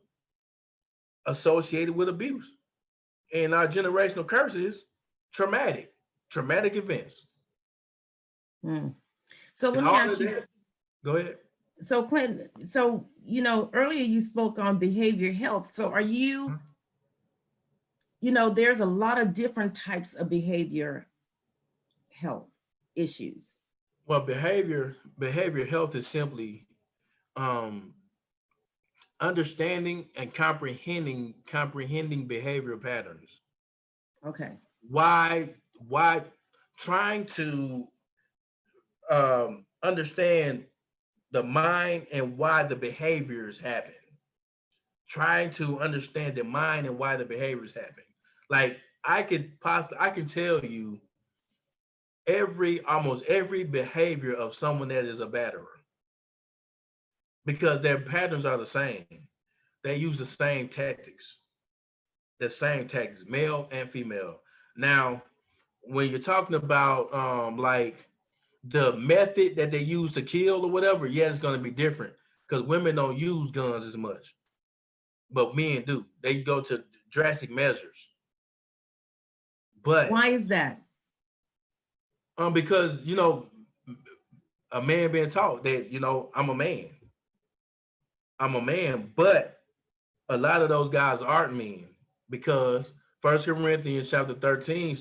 associated with abuse, and our generational curses, traumatic events, Mm. So let and me all ask of you, that. Go ahead. so Clinton, so earlier you spoke on behavior health. So are you, there's a lot of different types of behavior health issues. Well, behavior health is simply um, understanding and comprehending behavior patterns. Okay. Why trying to understand the mind and why the behaviors happen. Trying to understand the mind and why the behaviors happen. Like I can tell you almost every behavior of someone that is a batterer, because their patterns are the same. They use the same tactics, male and female. Now, when you're talking about like the method that they use to kill or whatever, yeah, it's going to be different, because women don't use guns as much, but men do. They go to drastic measures. But Why is that? because a man being taught that I'm a man, but a lot of those guys aren't men, because First Corinthians chapter 13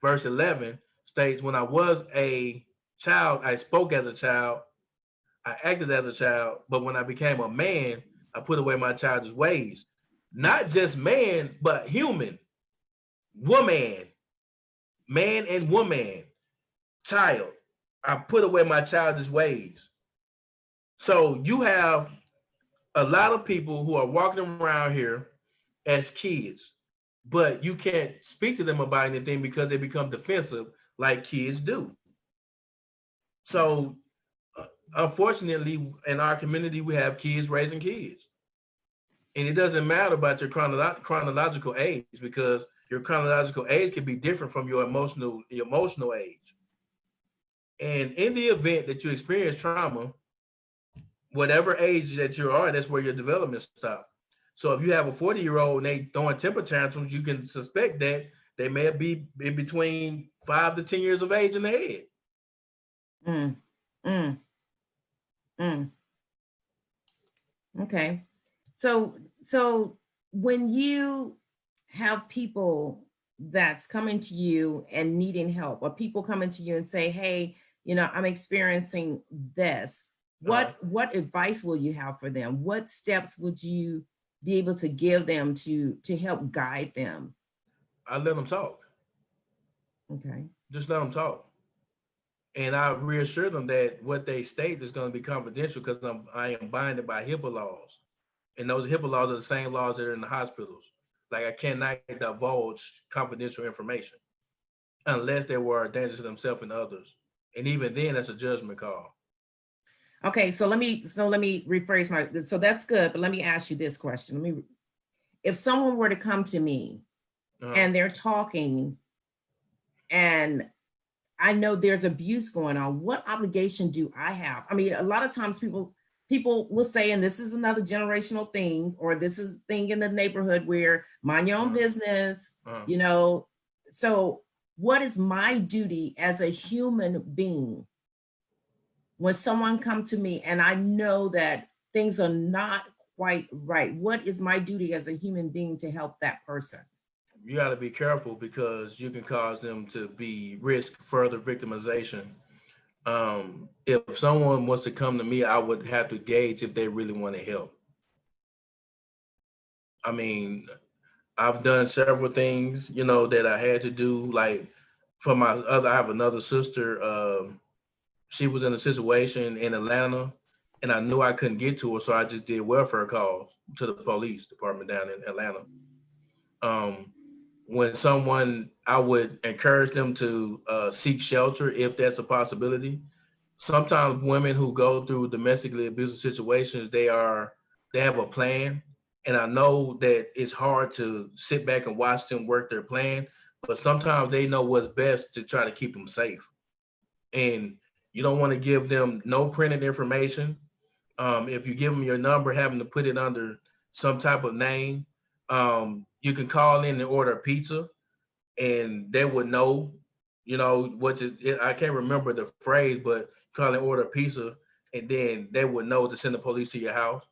verse 11 states, when I was a child I spoke as a child, I acted as a child, but when I became a man I put away my childish ways. Not just man, but human, woman, man and woman, child. I put away my childish ways. So you have a lot of people who are walking around here as kids, but you can't speak to them about anything because they become defensive like kids do. Yes. So unfortunately, in our community, we have kids raising kids. And it doesn't matter about your chronological age, because your chronological age can be different from your emotional age. And in the event that you experience trauma, whatever age that you are, that's where your development stops. So if you have a 40-year-old and they throwing temper tantrums, you can suspect that they may be in between 5 to 10 years of age in the head. Mm, mm, mm. Okay. So when you have people that's coming to you and needing help, or people coming to you and say, hey, I'm experiencing this, Uh, what advice will you have for them? What steps would you be able to give them to help guide them? I let them talk. Okay. Just let them talk. And I reassure them that what they state is going to be confidential, because I am binded by HIPAA laws. And those HIPAA laws are the same laws that are in the hospitals. Like, I cannot divulge confidential information unless they were a danger to themselves and others. And even then, that's a judgment call. Okay, so let me rephrase so that's good, but let me ask you this question. If someone were to come to me and they're talking, and I know there's abuse going on, what obligation do I have? I mean, a lot of times people will say, and this is another generational thing, or this is a thing in the neighborhood where mind your own business, So what is my duty as a human being when someone comes to me and I know that things are not quite right? What is my duty as a human being to help that person? You got to be careful, because you can cause them to be risk further victimization. If someone wants to come to me, I would have to gauge if they really want to help. I mean, I've done several things, that I had to do. Like, I have another sister. She was in a situation in Atlanta, and I knew I couldn't get to her, so I just did welfare calls to the police department down in Atlanta. Um, I would encourage them to seek shelter if that's a possibility. Sometimes women who go through domestically abusive situations, they have a plan, and I know that it's hard to sit back and watch them work their plan, but sometimes they know what's best to try to keep them safe. And you don't want to give them no printed information. If you give them your number, having to put it under some type of name. You can call in and order a pizza, and they would know, I can't remember the phrase, but call and order a pizza, and then they would know to send the police to your house.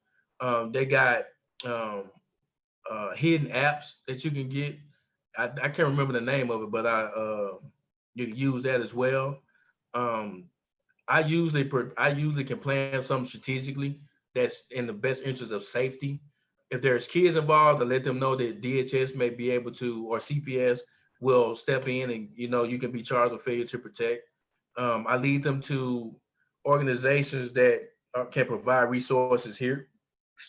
They got um, hidden apps that you can get. I can't remember the name of it, but you can use that as well. Um, I usually can plan something strategically that's in the best interest of safety. If there's kids involved, I let them know that DHS may be able to, or CPS will step in, and you can be charged with failure to protect. I lead them to organizations that can provide resources here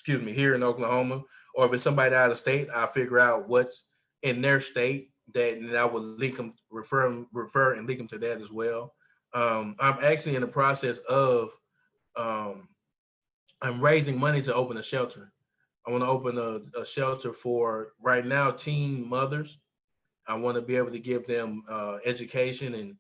in Oklahoma, or if it's somebody out of state, I figure out what's in their state, and I would link them, refer and link them to that as well. I'm actually in the process of um, I'm raising money to open a shelter. I want to open a shelter for, right now, teen mothers. I want to be able to give them education and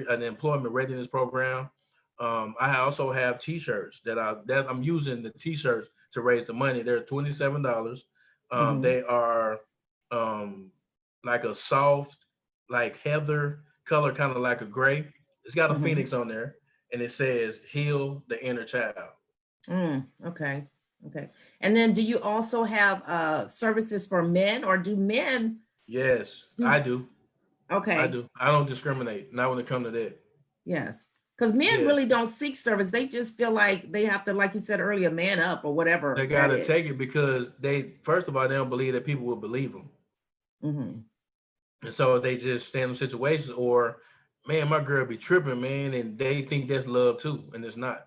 an employment readiness program. I also have T-shirts that I'm using the T-shirts to raise the money. They're $27. They are um, like a soft, like heather color, kind of like a gray. It's got a phoenix on there, and it says "Heal the Inner Child." Okay. Okay. And then do you also have services for men, or do men? Yes, I do. I Okay. do. I don't discriminate. Not when it comes to that. Yes. Because men Yes, really don't seek service. They just feel like they have to, like you said earlier, man up or they whatever that gotta is. take it, because first of all, they don't believe that people will believe them, Mm-hmm. and so they just stand in situations, or, man, my girl be tripping, man, and they think that's love too, and it's not.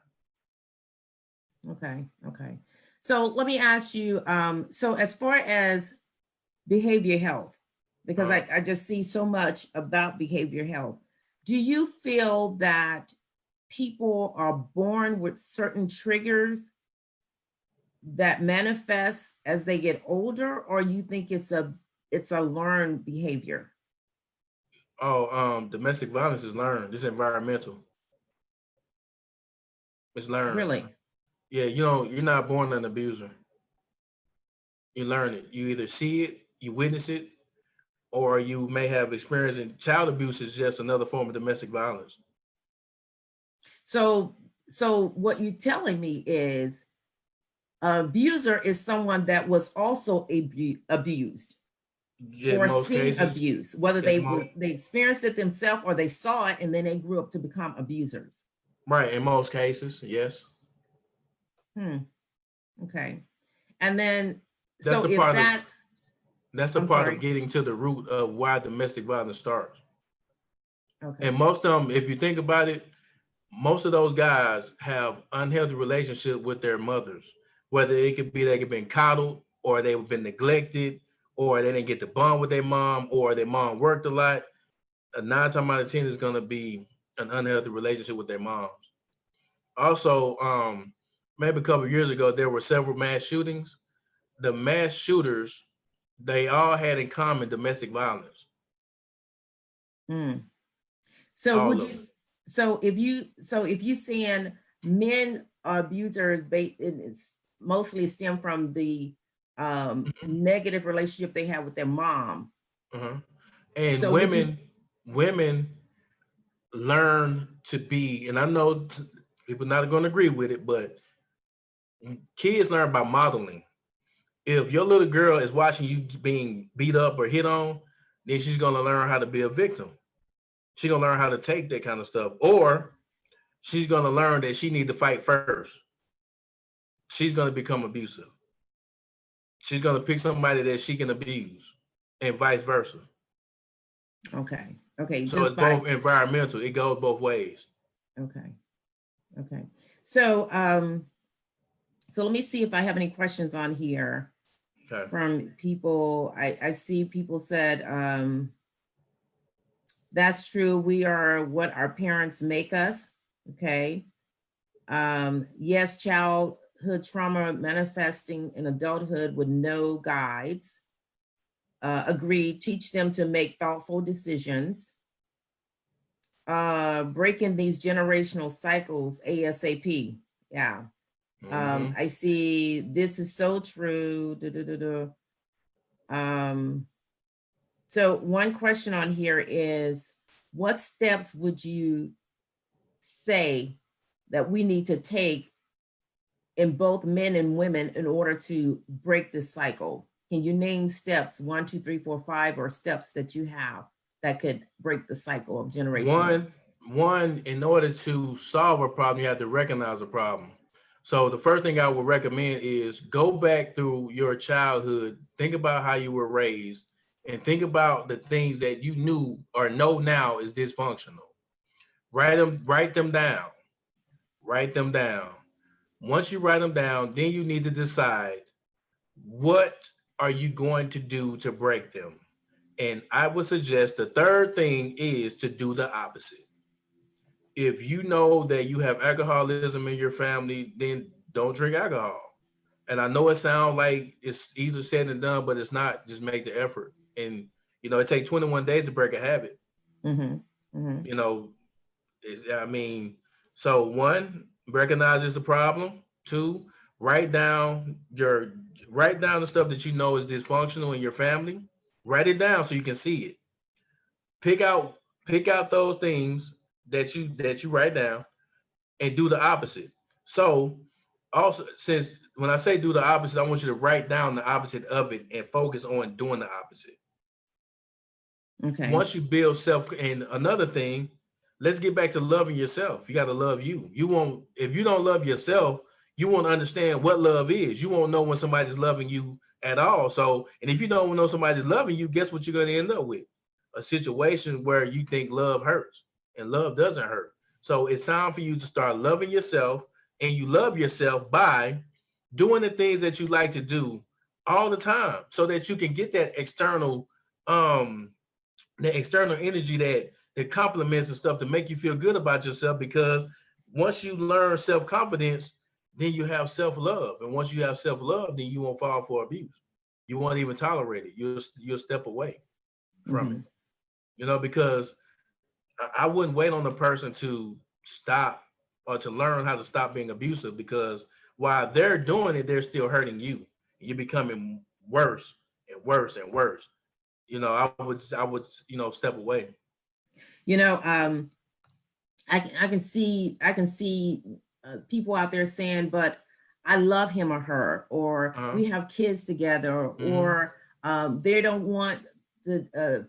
Okay. Okay. So let me ask you, so as far as behavior health, because Uh, I just see so much about behavior health. do you feel that people are born with certain triggers that manifest as they get older, or you think it's a learned behavior? Oh, domestic violence is learned. It's environmental. It's learned. Really? Yeah, you know, you're not born an abuser. You learn it. You either see it, you witness it, or you may have experienced it. Child abuse is just another form of domestic violence. So what you're telling me is abuser is someone that was also abused In or most seen cases, abuse, whether in they experienced it themselves or they saw it and then they grew up to become abusers. right, in most cases, yes. Okay. And then, That's so a if part of that's, that's a I'm part of sorry. getting to the root of why domestic violence starts. Okay. And most of them, if you think about it, most of those guys have unhealthy relationship with their mothers. Whether it could be they could been coddled, or they've been neglected, or they didn't get the bond with their mom, or their mom worked a lot. A 9 times out of 10 is gonna be an unhealthy relationship with their moms. Also, maybe a couple of years ago, there were several mass shootings. The mass shooters, they all had in common domestic violence. Mm. So All would of you, them. if you saying men are abusers, it's mostly stem from the Mhm, negative relationship they have with their mom. mhm. And So would you, women learn to be, and I know people not going to agree with it, but kids learn by modeling. If your little girl is watching you being beat up or hit on, then she's going to learn how to be a victim. She's going to learn how to take that kind of stuff, or she's going to learn that she need to fight first. She's going to become abusive. She's going to pick somebody that she can abuse, and vice versa. okay, So just it's by, both environmental. It goes both ways. okay. So, so let me see if I have any questions on here Okay. from people. I see people said, that's true. We are what our parents make us. Okay. Yes, childhood trauma manifesting in adulthood with no guides. Agreed. Teach them to make thoughtful decisions. Breaking these generational cycles ASAP. Yeah. Mm-hmm. I see this is so true. So one question on here is, what steps would you say that we need to take in both men and women in order to break this cycle? Can you name steps 1, 2, 3, 4, 5, or steps that you have that could break the cycle of generational? One, in order to solve a problem, you have to recognize a problem. So the first thing I would recommend is go back through your childhood, think about how you were raised, and think about the things that you knew or know now is dysfunctional. Write them down. Write them down. Once you write them down, then you need to decide what are you going to do to break them. And I would suggest the third thing is to do the opposite. If you know that you have alcoholism in your family, then don't drink alcohol. And I know it sounds like it's easier said than done, but it's not. Just make the effort. And it takes 21 days to break a habit. Mm-hmm. Mm-hmm. You know, I mean, so one, recognize it's a problem. Two, write down your write down the stuff that you know is dysfunctional in your family. Write it down so you can see it. Pick out pick out those things that you write down and do the opposite. So also, since when I say do the opposite, I want you to write down the opposite of it and focus on doing the opposite. Okay. Once you build self, and another thing, let's get back to loving yourself. You got to love you. You won't, if you don't love yourself, you won't understand what love is. You won't know when somebody's loving you at all. So, and if you don't know somebody's loving you, guess what you're going to end up with? A situation where you think love hurts and love doesn't hurt. So it's time for you to start loving yourself, and you love yourself by doing the things that you like to do all the time so that you can get um, that external energy it compliments and stuff to make you feel good about yourself, because once you learn self-confidence, then you have self-love. And once you have self-love, then you won't fall for abuse. You won't even tolerate it. You'll step away from it. Because I wouldn't wait on a person to stop or to learn how to stop being abusive, because while they're doing it, they're still hurting you. You're becoming worse and worse and worse. I would step away. I can see people out there saying, but I love him or her, or we have kids together, or they don't want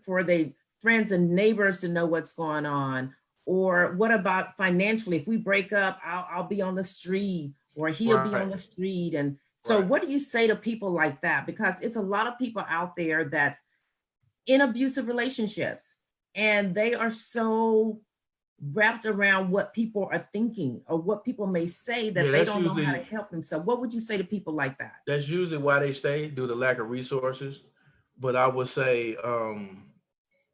for their friends and neighbors to know what's going on. Or what about financially? If we break up, I'll be on the street, or he'll be on the street. And so what do you say to people like that? Because it's a lot of people out there that's in abusive relationships, and they are so wrapped around what people are thinking or what people may say that they don't know how to help themselves. What would you say to people like that? That's usually why they stay, due to lack of resources. But I would say,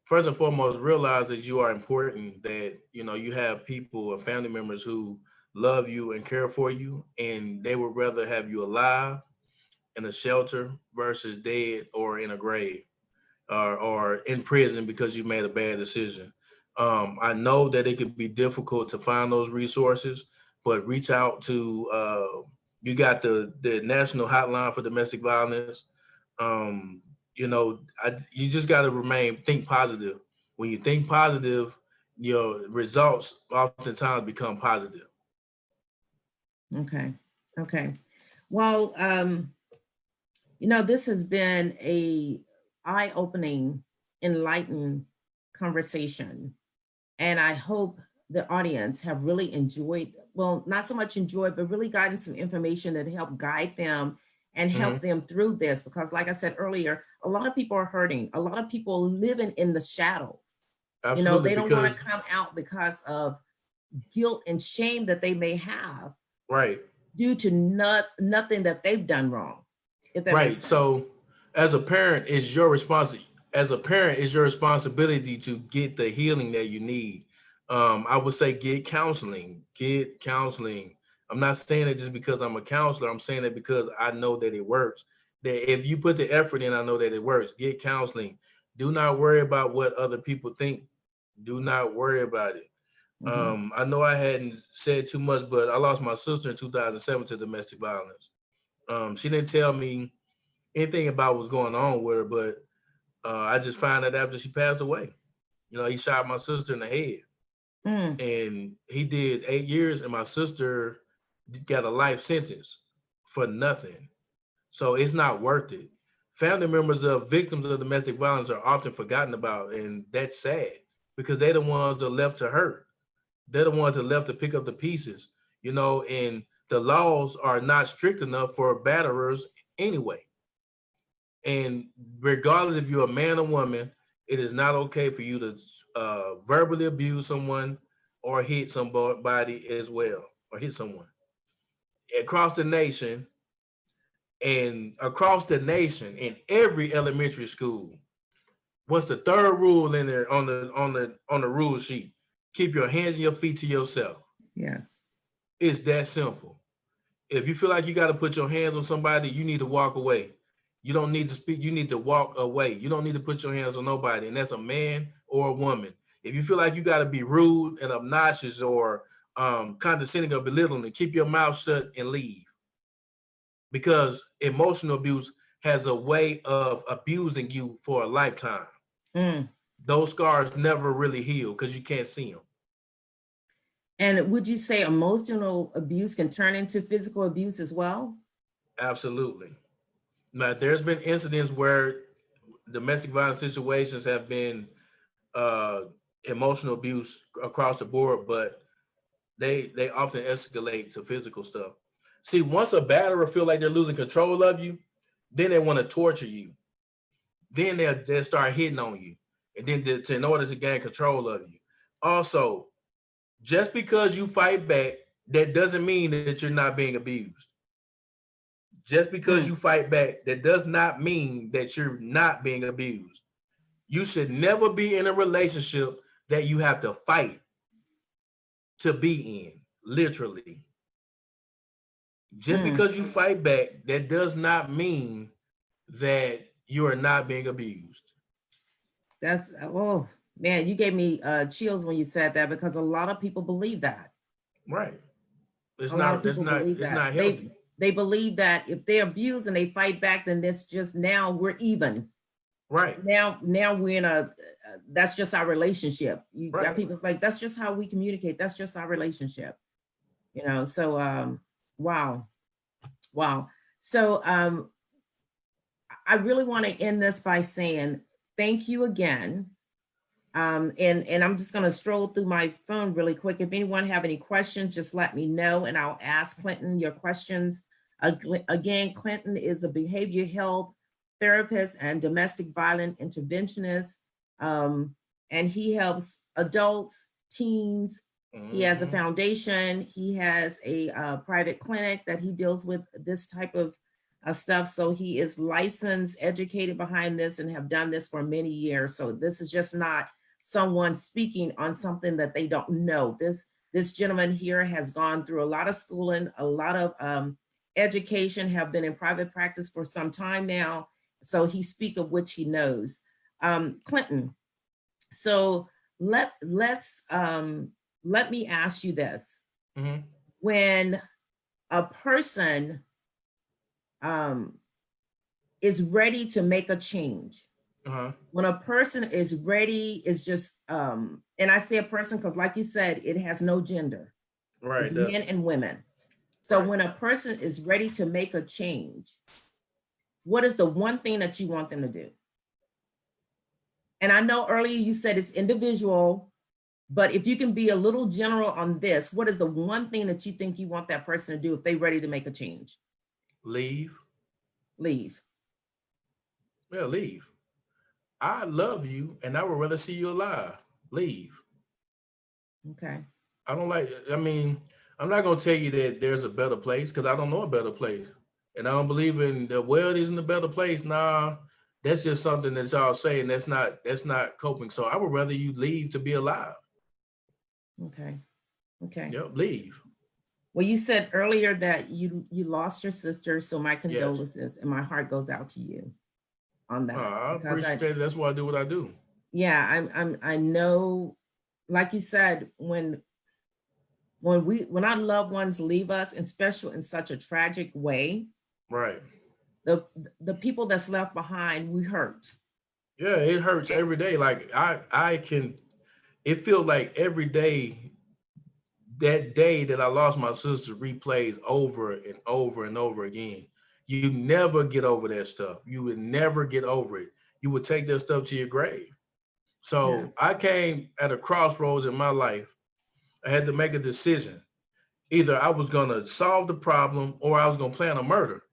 first and foremost, realize that you are important, that you have people or family members who love you and care for you, and they would rather have you alive in a shelter versus dead or in a grave, or in prison because you made a bad decision. I know that it could be difficult to find those resources, but reach out to, you got the National Hotline for Domestic Violence. You just got to think positive. When you think positive, your results oftentimes become positive. Okay. Well, this has been a eye-opening, enlightened conversation. And I hope the audience have really enjoyed, well, not so much enjoyed, but really gotten some information that helped guide them and help them through this. Because like I said earlier, a lot of people are hurting. A lot of people living in the shadows. Absolutely, they don't want to come out because of guilt and shame that they may have. Right. Due to nothing that they've done wrong. If that right. Makes sense. So as a parent, it's your responsibility. As a parent, it's your responsibility to get the healing that you need. I would say get counseling. I'm not saying it just because I'm a counselor. I'm saying it because I know that it works. That if you put the effort in, I know that it works. Get counseling. Do not worry about what other people think. Do not worry about it. I know I hadn't said too much, but I lost my sister in 2007 to domestic violence. She didn't tell me anything about what's going on with her, but I just found out after she passed away. He shot my sister in the head. And he did 8 years, and my sister got a life sentence for nothing. So it's not worth it. Family members of victims of domestic violence are often forgotten about, and that's sad because they're the ones that are left to hurt. They're the ones that are left to pick up the pieces, and the laws are not strict enough for batterers anyway. And regardless if you're a man or woman, it is not okay for you to verbally abuse someone or hit somebody as well, or hit someone. Across the nation, in every elementary school, what's the third rule in there on the rule sheet? Keep your hands and your feet to yourself. Yes. It's that simple. If you feel like you got to put your hands on somebody, you need to walk away. You don't need to speak. You need to walk away. You don't need to put your hands on nobody, and that's a man or a woman. If you feel like you got to be rude and obnoxious or condescending or belittling, keep your mouth shut and leave. Because emotional abuse has a way of abusing you for a lifetime. Those scars never really heal because you can't see them. And would you say emotional abuse can turn into physical abuse as well? Absolutely. Now, there's been incidents where domestic violence situations have been emotional abuse across the board, but they often escalate to physical stuff. See, once a batterer feel like they're losing control of you, then they want to torture you. Then they'll start hitting on you, and then in order to gain control of you. Also, just because you fight back, that doesn't mean that you're not being abused. Just because you fight back, that does not mean that you're not being abused. You should never be in a relationship that you have to fight to be in, literally. Just because you fight back, that does not mean that you are not being abused. That's, oh man, you gave me chills when you said that, because a lot of people believe that. Right. It's A lot of not, people believe it's that. not healthy. They believe that if they abuse and they fight back, then it's just, now we're even. Right. Now we're in a, that's just our relationship. You got Right. people like, that's just how we communicate. That's just our relationship. You know, so wow. Wow. So I really want to end this by saying thank you again. And I'm just going to stroll through my phone really quick. If anyone have any questions, just let me know and I'll ask Clinton your questions. Again, Clinton is a behavioral health therapist and domestic violence interventionist. And he helps adults, teens. He has a foundation. He has a private clinic that he deals with this type of stuff. So he is licensed, educated behind this, and have done this for many years. So this is just not someone speaking on something that they don't know. This gentleman here has gone through a lot of schooling, a lot of education, have been in private practice for some time now. So he speaks of which he knows. Clinton, so let me ask you this. When a person is ready to make a change, when a person is ready, is just, and I say a person because like you said, it has no gender. Right. It's men and women. So when a person is ready to make a change, what is the one thing that you want them to do? And I know earlier you said it's individual, but if you can be a little general on this, what is the one thing that you think you want that person to do if they're ready to make a change? Leave. Leave. Yeah, leave. I love you and I would rather see you alive. Leave. Okay. I don't like, I mean, I'm not going to tell you that there's a better place because I don't know a better place. And I don't believe in the world isn't a better place. Nah, that's just something that y'all say, and that's not coping. So I would rather you leave to be alive. Okay. Okay. Yep, leave. Well, you said earlier that you lost your sister, so my Yes. condolences and my heart goes out to you on that. I Because appreciate it. That's why I do what I do. Yeah, I know, like you said, when our loved ones leave us, especially in such a tragic way, Right. the people that's left behind, we hurt. Yeah, it hurts every day. Like I can, it feels like every day, that day that I lost my sister replays over and over and over again. You never get over that stuff. You would never get over it. You would take that stuff to your grave. So I came at a crossroads in my life. I had to make a decision. Either I was gonna solve the problem or I was gonna plan a murder.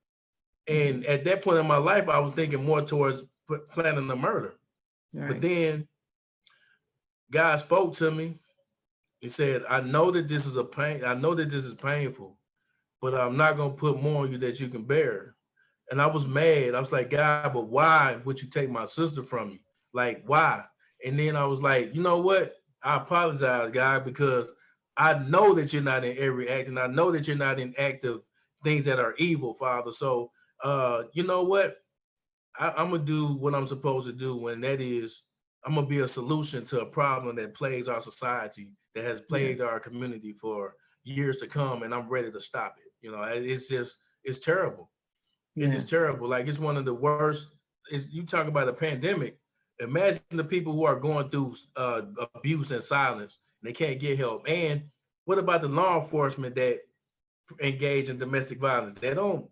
And at that point in my life, I was thinking more towards planning a murder. Right. But then God spoke to me. He said, I know that this is a pain. I know that this is painful, but I'm not going to put more on you that you can bear. And I was mad. I was like, God, but why would you take my sister from me? Like, why? And then I was like, you know what? I apologize, God, because I know that you're not in every act, and I know that you're not in active things that are evil, Father. So, you know what? I'm gonna do what I'm supposed to do, and that is, I'm gonna be a solution to a problem that plagues our society, that has plagued our community for years to come, and I'm ready to stop it. You know, it's terrible. It is terrible. Like it's one of the worst. You talk about a pandemic. Imagine the people who are going through abuse and silence, and they can't get help. And what about the law enforcement that engage in domestic violence? They don't.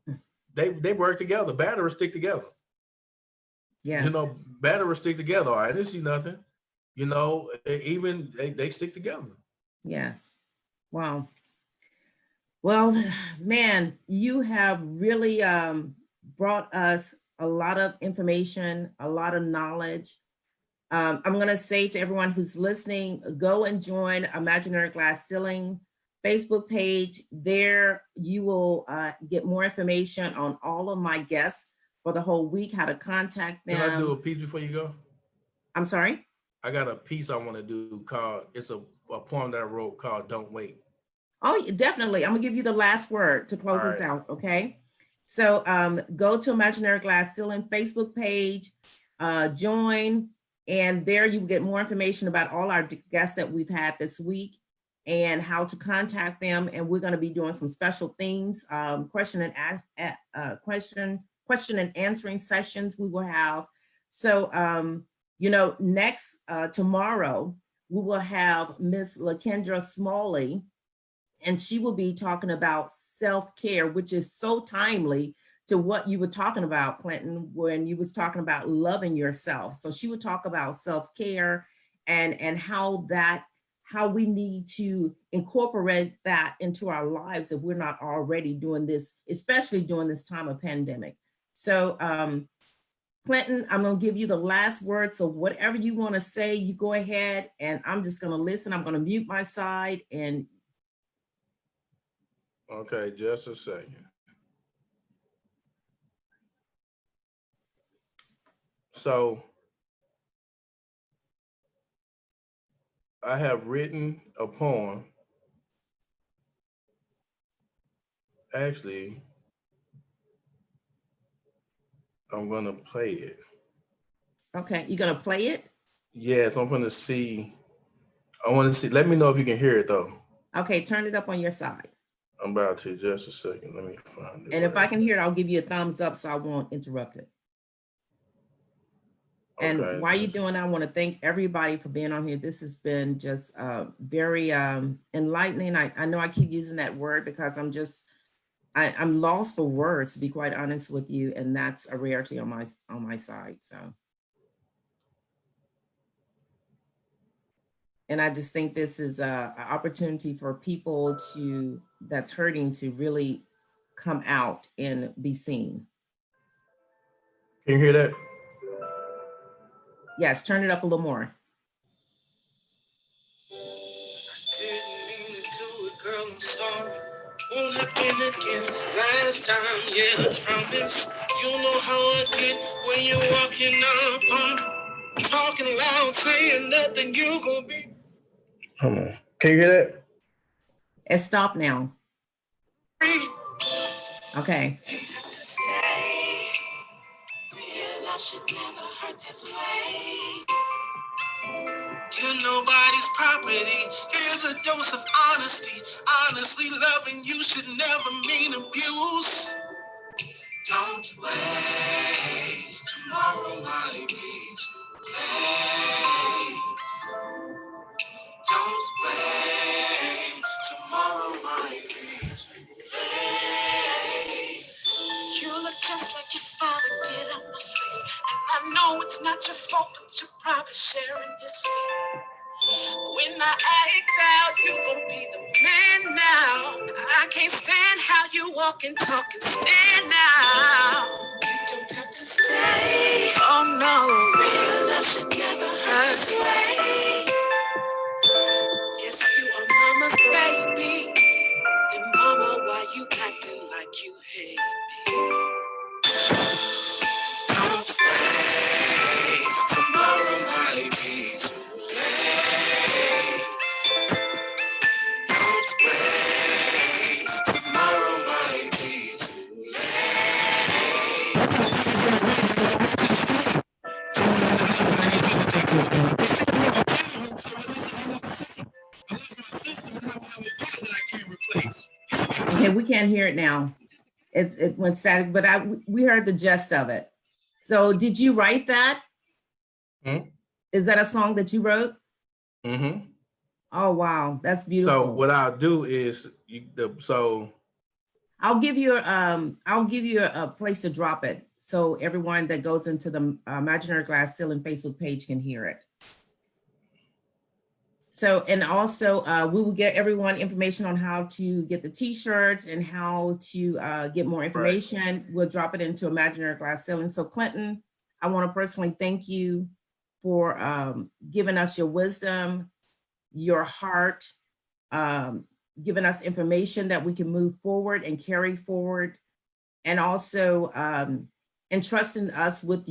They work together. Batteries stick together. Yes. You know, batteries stick together. I didn't see nothing. You know, even they stick together. Yes. Wow. Well, man, you have really brought us a lot of information, a lot of knowledge. I'm going to say to everyone who's listening, go and join Imaginary Glass Ceiling Facebook page. There you will get more information on all of my guests for the whole week, how to contact them. Can I do a piece before you go? I'm sorry? I got a piece I want to do called, it's a poem that I wrote called Don't Wait. Oh, definitely. I'm gonna give you the last word to close this out, okay? So go to Imaginary Glass Ceiling Facebook page, join, and there you will get more information about all our guests that we've had this week and how to contact them. And we're gonna be doing some special things, question and answering sessions we will have. So, you know, next, tomorrow, we will have Miss LaKendra Smalley, and she will be talking about self-care, which is so timely to what you were talking about, Clinton, when you was talking about loving yourself. So she would talk about self-care and how we need to incorporate that into our lives if we're not already doing this, especially during this time of pandemic. So Clinton, I'm gonna give you the last word. So whatever you wanna say, you go ahead, and I'm just gonna listen. I'm gonna mute my side and Okay, just a second. So I have written a poem. Actually, I'm gonna play it. okay, you gonna play it? Yes, I'm gonna see. I want to see. Let me know if you can hear it though. Okay, turn it up on your side. I'm about to. Just a second. Let me find it. And if I can hear it, I'll give you a thumbs up so I won't interrupt it. And Okay. while you're doing that, I want to thank everybody for being on here. This has been just very enlightening. I know I keep using that word because I'm lost for words, to be quite honest with you, and that's a rarity on my side. So, and I just think this is an opportunity for people that's hurting to really come out and be seen. Can you hear that? Yes, turn it up a little more. Didn't mean to do it, girl, I'm sorry. Won't happen again. Last time, yeah, I promise. You know how I get when you're walking up on me. Talking loud, saying nothing, you gonna be. Hold on. Can you hear that? It stopped now. Okay. You're nobody's property. Here's a dose of honesty. Honestly, loving you should never mean abuse. Don't wait. Tomorrow might be too late. Don't wait. Tomorrow might be too late. You look just like your father. Get out my face. And I know it's not your fault, but you're probably sharing his fate. When I act out, you gon' be the man now. I can't stand how you walk and talk and stand now. You don't have to stay. Oh no. Real love should never hurt this way. Yes, you are mama's baby. Then mama, why you acting like you hate me? Don't wait. Tomorrow might be too late. Don't wait. Tomorrow might be too late. Okay, we can't hear it now. It went static, but we heard the gist of it. So did you write that? Is that a song that you wrote? Mm-hmm. Oh, wow. That's beautiful. So what I'll do is, I'll give you a place to drop it so everyone that goes into the Imaginary Glass Ceiling Facebook page can hear it. So, and also we will get everyone information on how to get the t-shirts and how to get more information. Right. We'll drop it into Imaginary Glass Ceiling. So Clinton, I want to personally thank you for giving us your wisdom, your heart, giving us information that we can move forward and carry forward, and also entrusting us with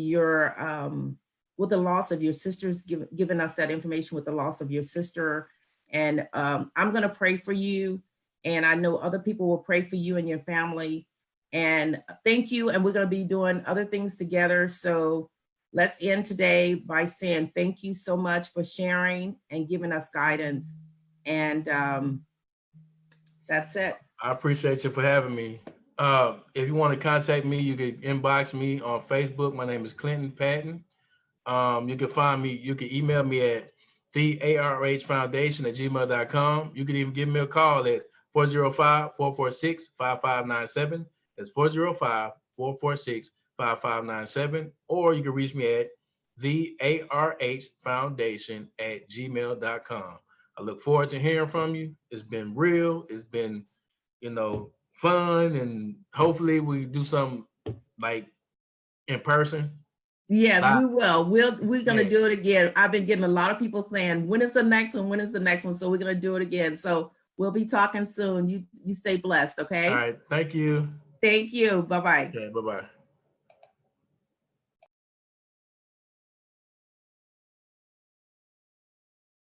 with the loss of your sisters, giving us that information with the loss of your sister. And I'm going to pray for you. And I know other people will pray for you and your family. And thank you. And we're going to be doing other things together. So let's end today by saying thank you so much for sharing and giving us guidance. And that's it. I appreciate you for having me. If you want to contact me, you can inbox me on Facebook. My name is Clinton Patton. You can find me, you can email me at thearhfoundation@gmail.com. You can even give me a call at 405-446-5597. That's 405-446-5597. Or you can reach me at thearhfoundation@gmail.com. I look forward to hearing from you. It's been real. It's been, fun, and hopefully we do something like in person. Yes, we will. We're going to do it again. I've been getting a lot of people saying, when is the next one? When is the next one? So we're going to do it again. So we'll be talking soon. You stay blessed. Okay. All right. Thank you. Thank you. Bye-bye. Okay. Bye-bye.